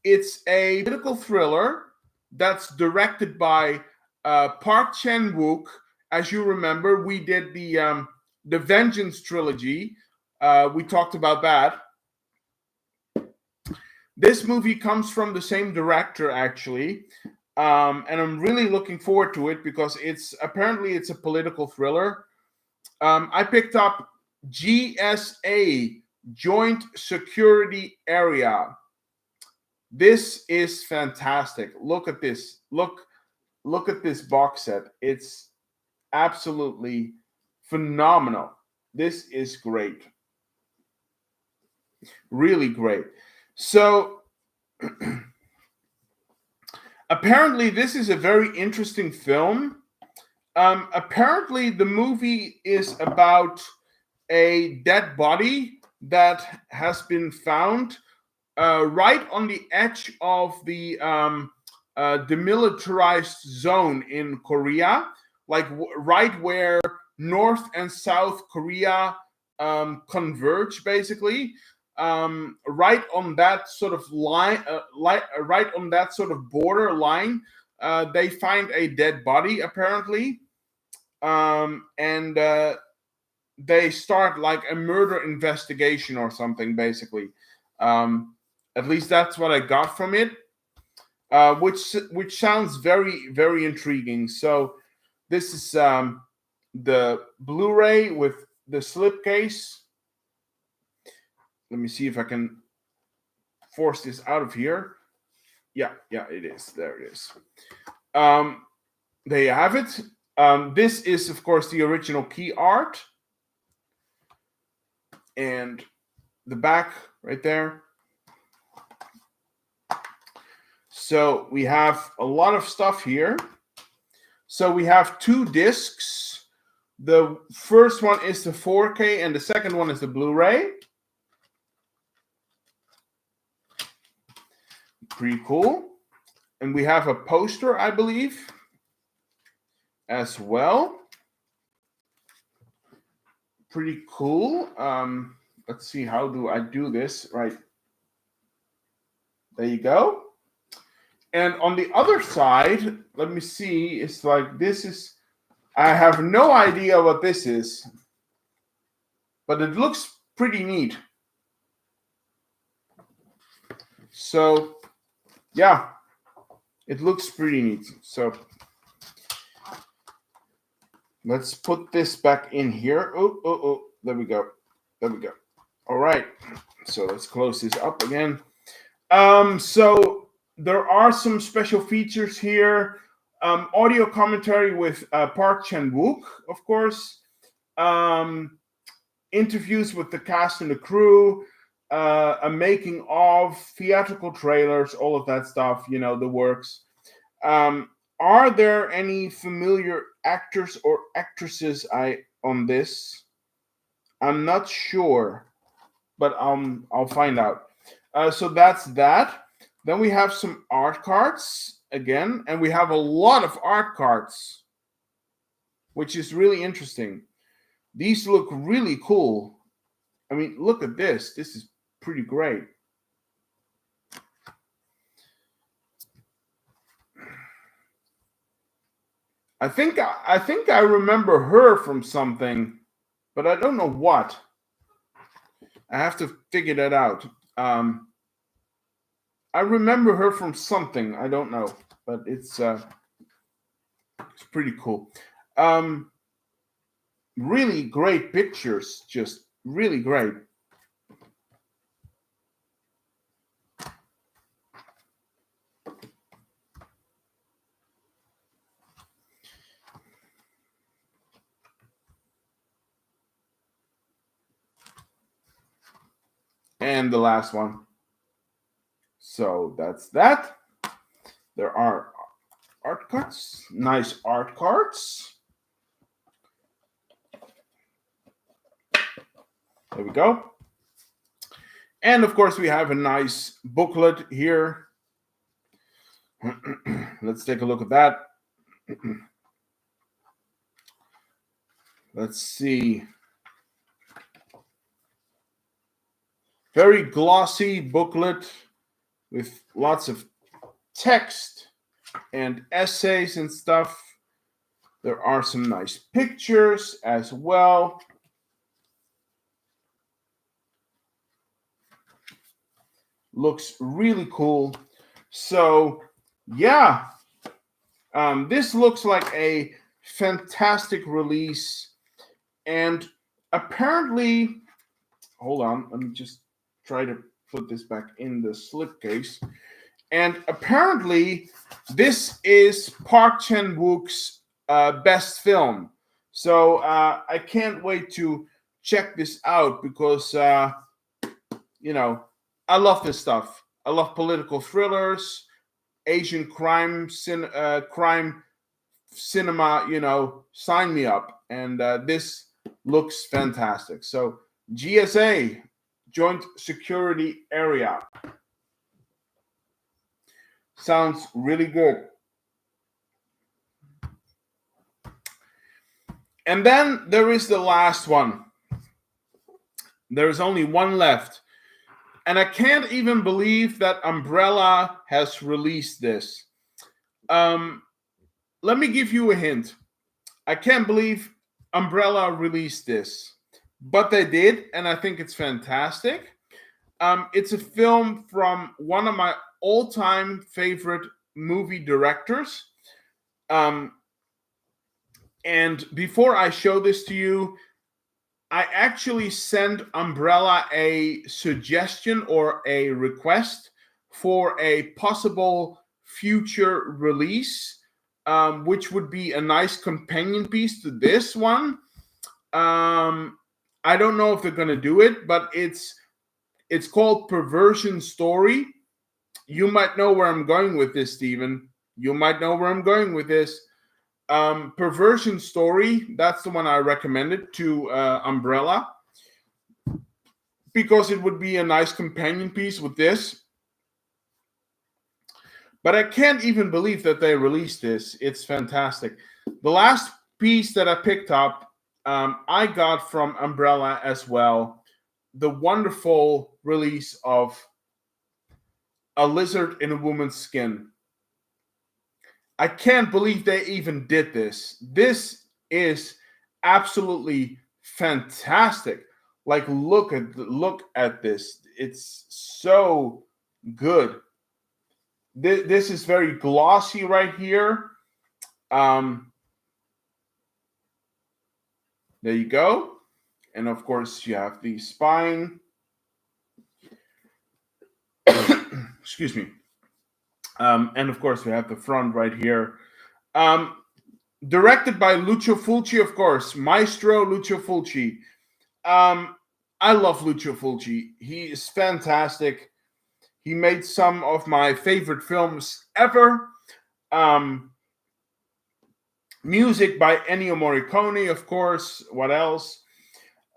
It's a political thriller that's directed by Park Chan-wook. As you remember, we did the Vengeance trilogy. We talked about that. This movie comes from the same director, actually, and I'm really looking forward to it because it's a political thriller. I picked up GSA, Joint Security Area. This is fantastic. Look at this. Look at this box set. It's absolutely phenomenal. This is great. Really great. So apparently this is a very interesting film. Apparently the movie is about a dead body that has been found right on the edge of the demilitarized zone in Korea, like right where North and South Korea converge, basically. Right on that sort of line, right on that sort of border line, they find a dead body apparently, and they start like a murder investigation or something, basically. At least that's what I got from it, which sounds very, very intriguing. So this is the Blu-ray with the slipcase. Let me see if I can force this out of here. Yeah, it is. There it is. There you have it. This is, of course, the original key art. And the back right there. So we have a lot of stuff here. So we have 2 discs. The first one is the 4K and the second one is the Blu-ray. Pretty cool. And we have a poster, I believe, as well. Pretty cool. Let's see, how do I do this? Right. There you go. And on the other side, let me see, it's like this is, I have no idea what this is, but it looks pretty neat. So, yeah, it looks pretty neat. So, let's put this back in here. Oh, there we go. All right, so let's close this up again. So there are some special features here. Audio commentary with Park Chan-wook, of course. Interviews with the cast and the crew. A making of, theatrical trailers, all of that stuff, the works. Are there any familiar actors or actresses on this? I'm not sure, but I'll find out. So that's that. Then we have some art cards again, and we have a lot of art cards, which is really interesting. These look really cool. I mean, look at this. This is pretty great. I think I remember her from something, but I don't know what. I have to figure that out. I remember her from something. I don't know, but it's pretty cool. Really great pictures, just really great. And the last one. So that's that. There are art cards, nice art cards. There we go. And of course, we have a nice booklet here. Let's take a look at that. Let's see. Very glossy booklet with lots of text and essays and stuff. There are some nice pictures as well. Looks really cool. So, yeah, this looks like a fantastic release. And apparently, hold on, let me just try to put this back in the slipcase. And apparently, this is Park Chan-wook's best film. So I can't wait to check this out because, I love this stuff. I love political thrillers, Asian crime cinema, sign me up. And this looks fantastic. So GSA, Joint Security Area. Sounds really good. And then there is the last one. There's only one left. And I can't even believe that Umbrella has released this. Let me give you a hint. I can't believe Umbrella released this, but they did, and I think it's fantastic. It's a film from one of my all-time favorite movie directors. And before I show this to you, I actually sent Umbrella a suggestion or a request for a possible future release, which would be a nice companion piece to this one. I don't know if they're going to do it, but it's called Perversion Story. You might know where I'm going with this, Stephen. You might know where I'm going with this. Perversion Story, that's the one I recommended to Umbrella, because it would be a nice companion piece with this. But I can't even believe that they released this. It's fantastic. The last piece that I picked up, I got from Umbrella as well. The wonderful release of A Lizard in a Woman's Skin. I can't believe they even did this. This is absolutely fantastic. Like, look at this. It's so good. This is very glossy right here. There you go. And of course, you have the spine. Excuse me. And of course, we have the front right here. Directed by Lucio Fulci, of course, Maestro Lucio Fulci. I love Lucio Fulci. He is fantastic. He made some of my favorite films ever. Music by Ennio Morricone, of course. What else?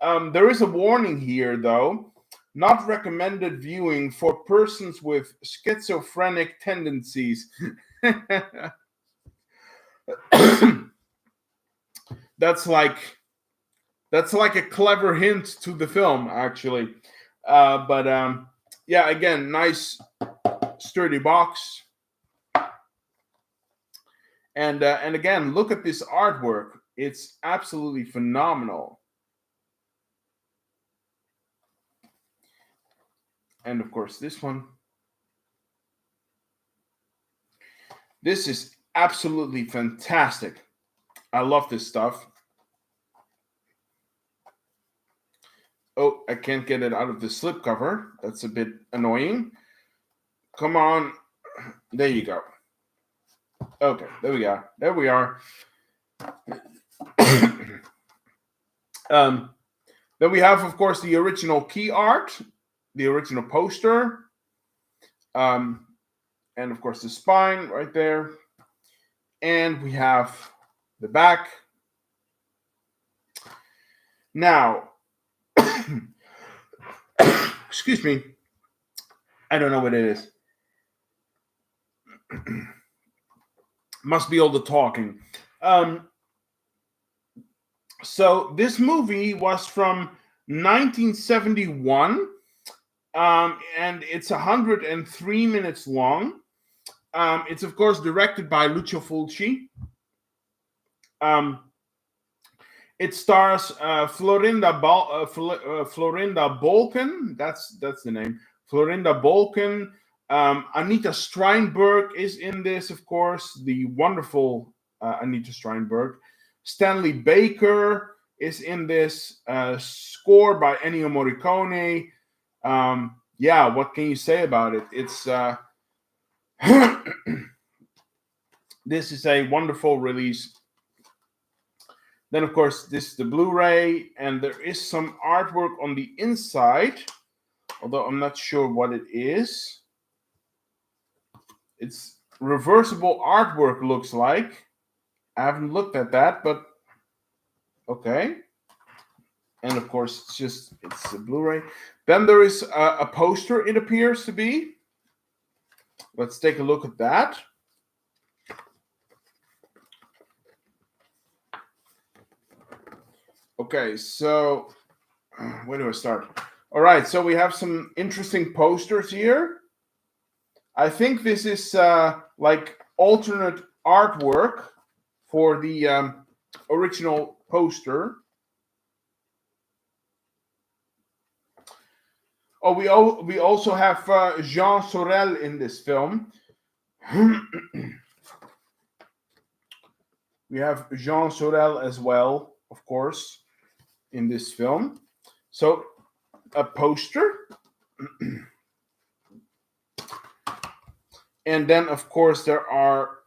There is a warning here, though. Not recommended viewing for persons with schizophrenic tendencies. That's like a clever hint to the film, actually. Yeah, again, nice sturdy box. And again, look at this artwork. It's absolutely phenomenal. And of course, this one. This is absolutely fantastic. I love this stuff. Oh, I can't get it out of the slipcover. That's a bit annoying. Come on. There you go. Okay, there we go. There we are. Then we have, of course, the original key art, the original poster, and of course the spine right there. And we have the back. Now, excuse me, I don't know what it is. Must be all the talking. So this movie was from 1971, and it's 103 minutes long. It's of course directed by Lucio Fulci. It stars Florinda Balkan. That's the name. Florinda Balkan. Anita Steinberg is in this, of course. The wonderful Anita Steinberg. Stanley Baker is in this. Score by Ennio Morricone. Yeah, what can you say about it? It's this is a wonderful release. Then, of course, this is the Blu-ray, and there is some artwork on the inside, although I'm not sure what it is. It's reversible artwork, looks like. I haven't looked at that, but okay. And of course, it's a Blu-ray. Then there is a poster, it appears to be. Let's take a look at that. Okay, so where do I start? All right, so we have some interesting posters here. I think this is like alternate artwork for the original poster. Oh, we also have Jean Sorel in this film. We have Jean Sorel as well, of course, in this film. So a poster. And then, of course, there are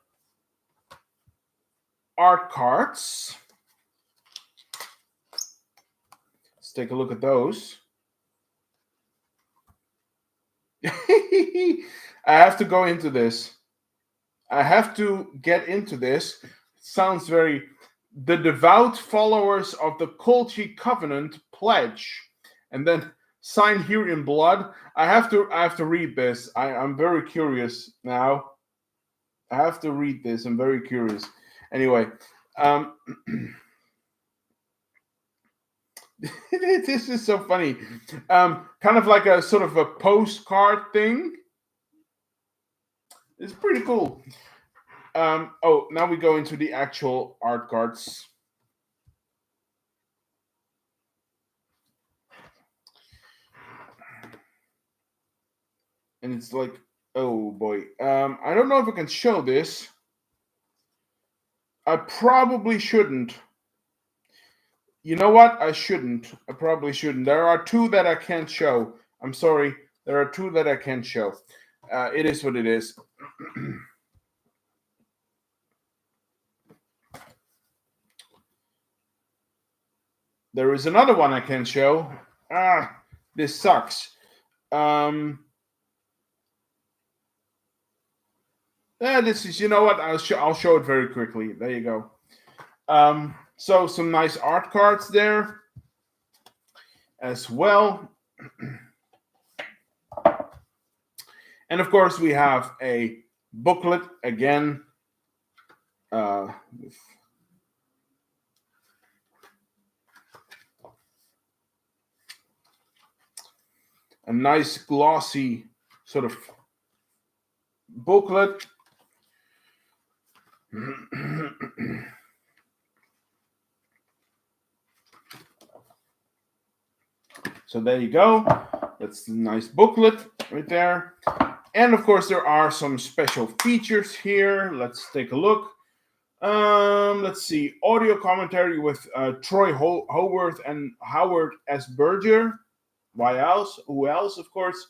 art cards. Let's take a look at those. I have to go into this. I have to get into this. It sounds very. The devout followers of the Colchi Covenant pledge, and then sign here in blood. I have to read this. I'm very curious now. I have to read this. I'm very curious. Anyway, this is so funny. Kind of like a sort of a postcard thing. It's pretty cool. Oh, now we go into the actual art cards. And it's like, oh boy. I don't know if I can show this. I probably shouldn't. You know what? I shouldn't. I probably shouldn't. There are two that I can't show. I'm sorry. There are two that I can't show. It is what it is. There is another one I can show. This sucks. This is, you know what? I'll show it very quickly. There you go. So some nice art cards there as well. And of course, we have a booklet again. With a nice glossy sort of booklet. So there you go. That's the nice booklet right there. And of course, there are some special features here. Let's take a look. Let's see. Audio commentary with Troy Howarth and Howard S. Berger. Why else? Who else, of course?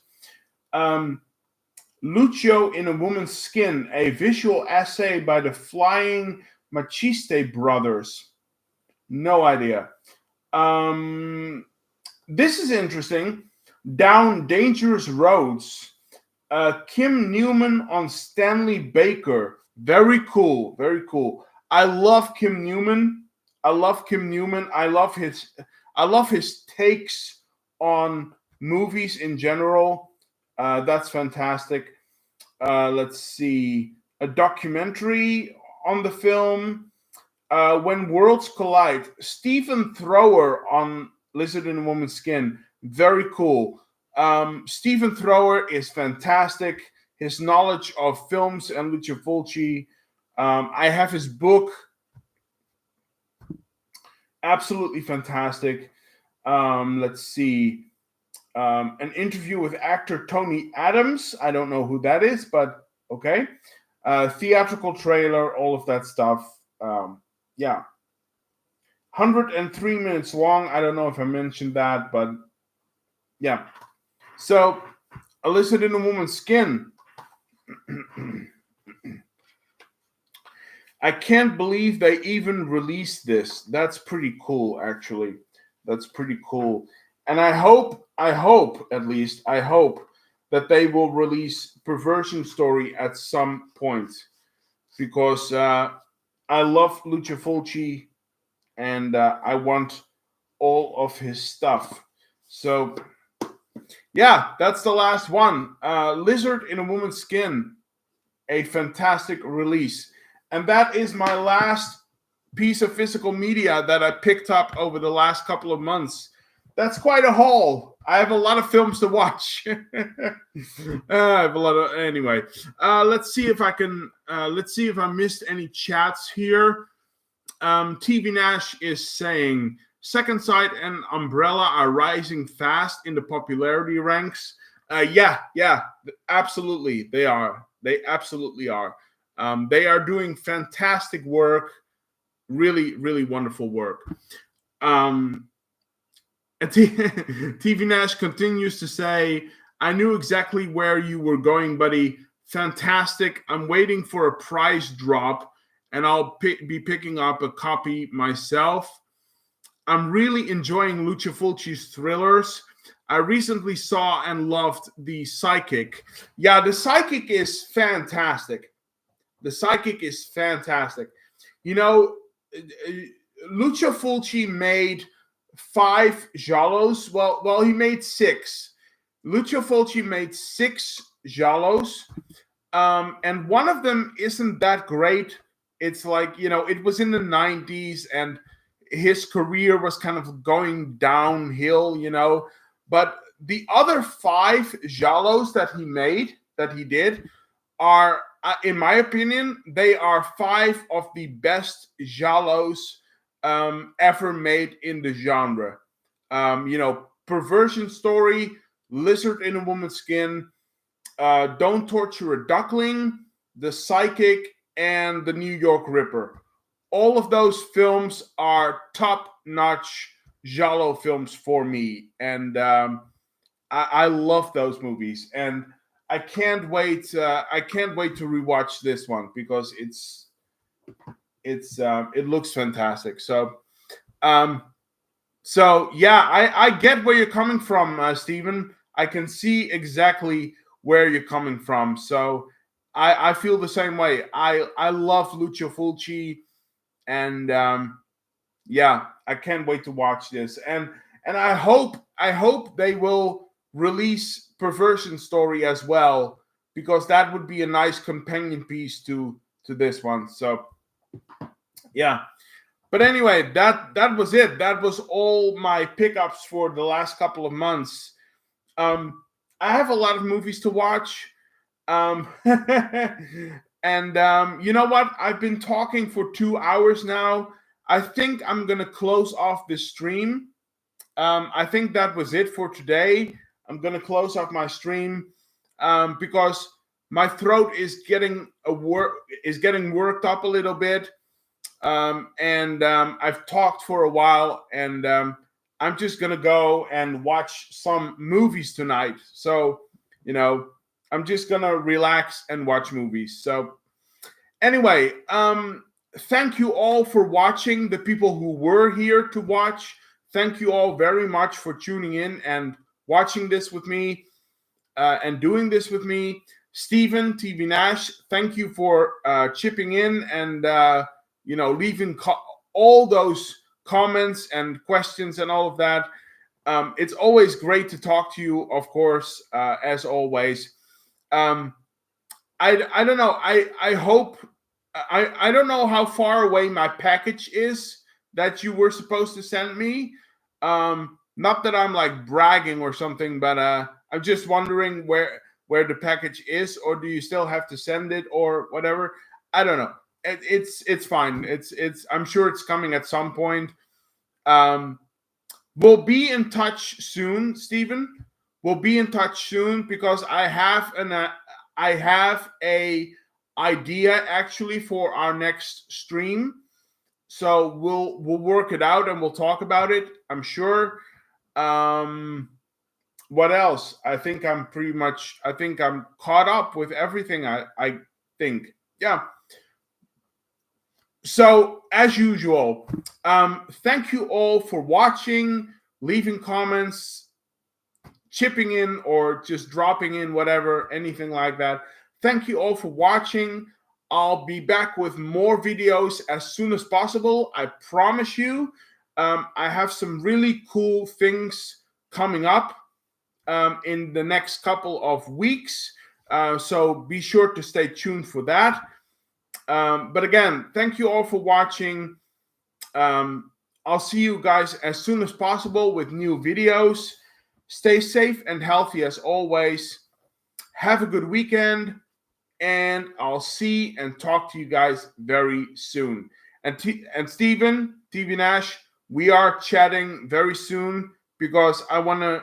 Lucio in a Woman's Skin, a visual essay by the Flying Machiste brothers. No idea. This is interesting. Down Dangerous Roads. Kim Newman on Stanley Baker. Very cool. Very cool. I love Kim Newman. I love his takes on movies in general. That's fantastic. Let's see. A documentary on the film. When Worlds Collide. Stephen Thrower on Lizard in a Woman's Skin. Very cool. Stephen Thrower is fantastic. His knowledge of films and Lucio Fulci. I have his book. Absolutely fantastic. Let's see. An interview with actor Tony Adams. I don't know who that is, but okay. Theatrical trailer, all of that stuff. Yeah. 103 minutes long. I don't know if I mentioned that, but yeah. So, A Lizard in a Woman's Skin. I can't believe they even released this. That's pretty cool, actually. That's pretty cool. And I hope that they will release Perversion Story at some point, because I love Lucio Fulci and I want all of his stuff. So Yeah, that's the last one. Lizard in a Woman's Skin, a fantastic release. And that is my last piece of physical media that I picked up over the last couple of months. That's quite a haul. I have a lot of films to watch. I have a lot of anyway. Let's see if I can. Let's see if I missed any chats here. TV Nash is saying Second Sight and Umbrella are rising fast in the popularity ranks. Yeah, absolutely, they are. They absolutely are. They are doing fantastic work. Really, really wonderful work. And TV Nash continues to say, I knew exactly where you were going, buddy. Fantastic. I'm waiting for a price drop, and I'll be picking up a copy myself. I'm really enjoying Lucio Fulci's thrillers. I recently saw and loved The Psychic. Yeah, The Psychic is fantastic. The Psychic is fantastic. You know, Lucio Fulci made 5 giallos. Well, he made 6. Lucio Fulci made 6 giallos, and one of them isn't that great. It's like, it was in the 90s, and his career was kind of going downhill. But the other 5 giallos that he did, are, in my opinion, they are 5 of the best giallos ever made in the genre. Perversion Story, Lizard in a Woman's Skin, Don't Torture a Duckling, The Psychic, and The New York Ripper. All of those films are top-notch giallo films for me, and I love those movies, and I can't wait. I can't wait to rewatch this one because it looks fantastic. So yeah, I get where you're coming from, Stephen. I can see exactly where you're coming from. So I feel the same way. I love Lucio Fulci, and yeah, I can't wait to watch this. And I hope they will release Perversion Story as well, because that would be a nice companion piece to this one. So yeah. But anyway, that was it. That was all my pickups for the last couple of months. I have a lot of movies to watch. And you know what? I've been talking for 2 hours now. I think I'm gonna close off this stream. I think that was it for today. I'm gonna close off my stream because my throat is getting worked up a little bit, and I've talked for a while, and I'm just gonna go and watch some movies tonight. So I'm just gonna relax and watch movies. So anyway, thank you all for watching. The people who were here to watch, thank you all very much for tuning in and watching this with me, and doing this with me. Stephen TV Nash, thank you for chipping in and leaving all those comments and questions and all of that. It's always great to talk to you, of course, as always. I don't know. I hope I don't know how far away my package is that you were supposed to send me. Not that I'm like bragging or something, but I'm just wondering where the package is, or do you still have to send it or whatever? I don't know. It's fine. It's I'm sure it's coming at some point. We'll be in touch soon, Stephen. We'll be in touch soon because I have a idea actually for our next stream. So we'll work it out and we'll talk about it, I'm sure. What else? I think I'm caught up with everything. I think. Yeah. So as usual, thank you all for watching, leaving comments, chipping in, or just dropping in, whatever, anything like that. Thank you all for watching. I'll be back with more videos as soon as possible. I promise you. I have some really cool things coming up. in the next couple of weeks. So be sure to stay tuned for that. But again, thank you all for watching. I'll see you guys as soon as possible with new videos. Stay safe and healthy as always. Have a good weekend, and I'll see and talk to you guys very soon. And Stephen, TV Nash, we are chatting very soon because I want to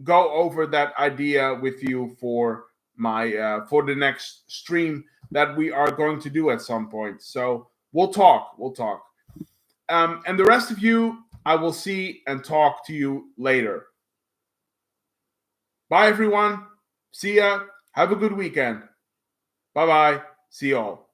go over that idea with you for my for the next stream that we are going to do at some point. So we'll talk. And the rest of you, I will see and talk to you later. Bye, everyone. See ya. Have a good weekend. Bye-bye. See y'all.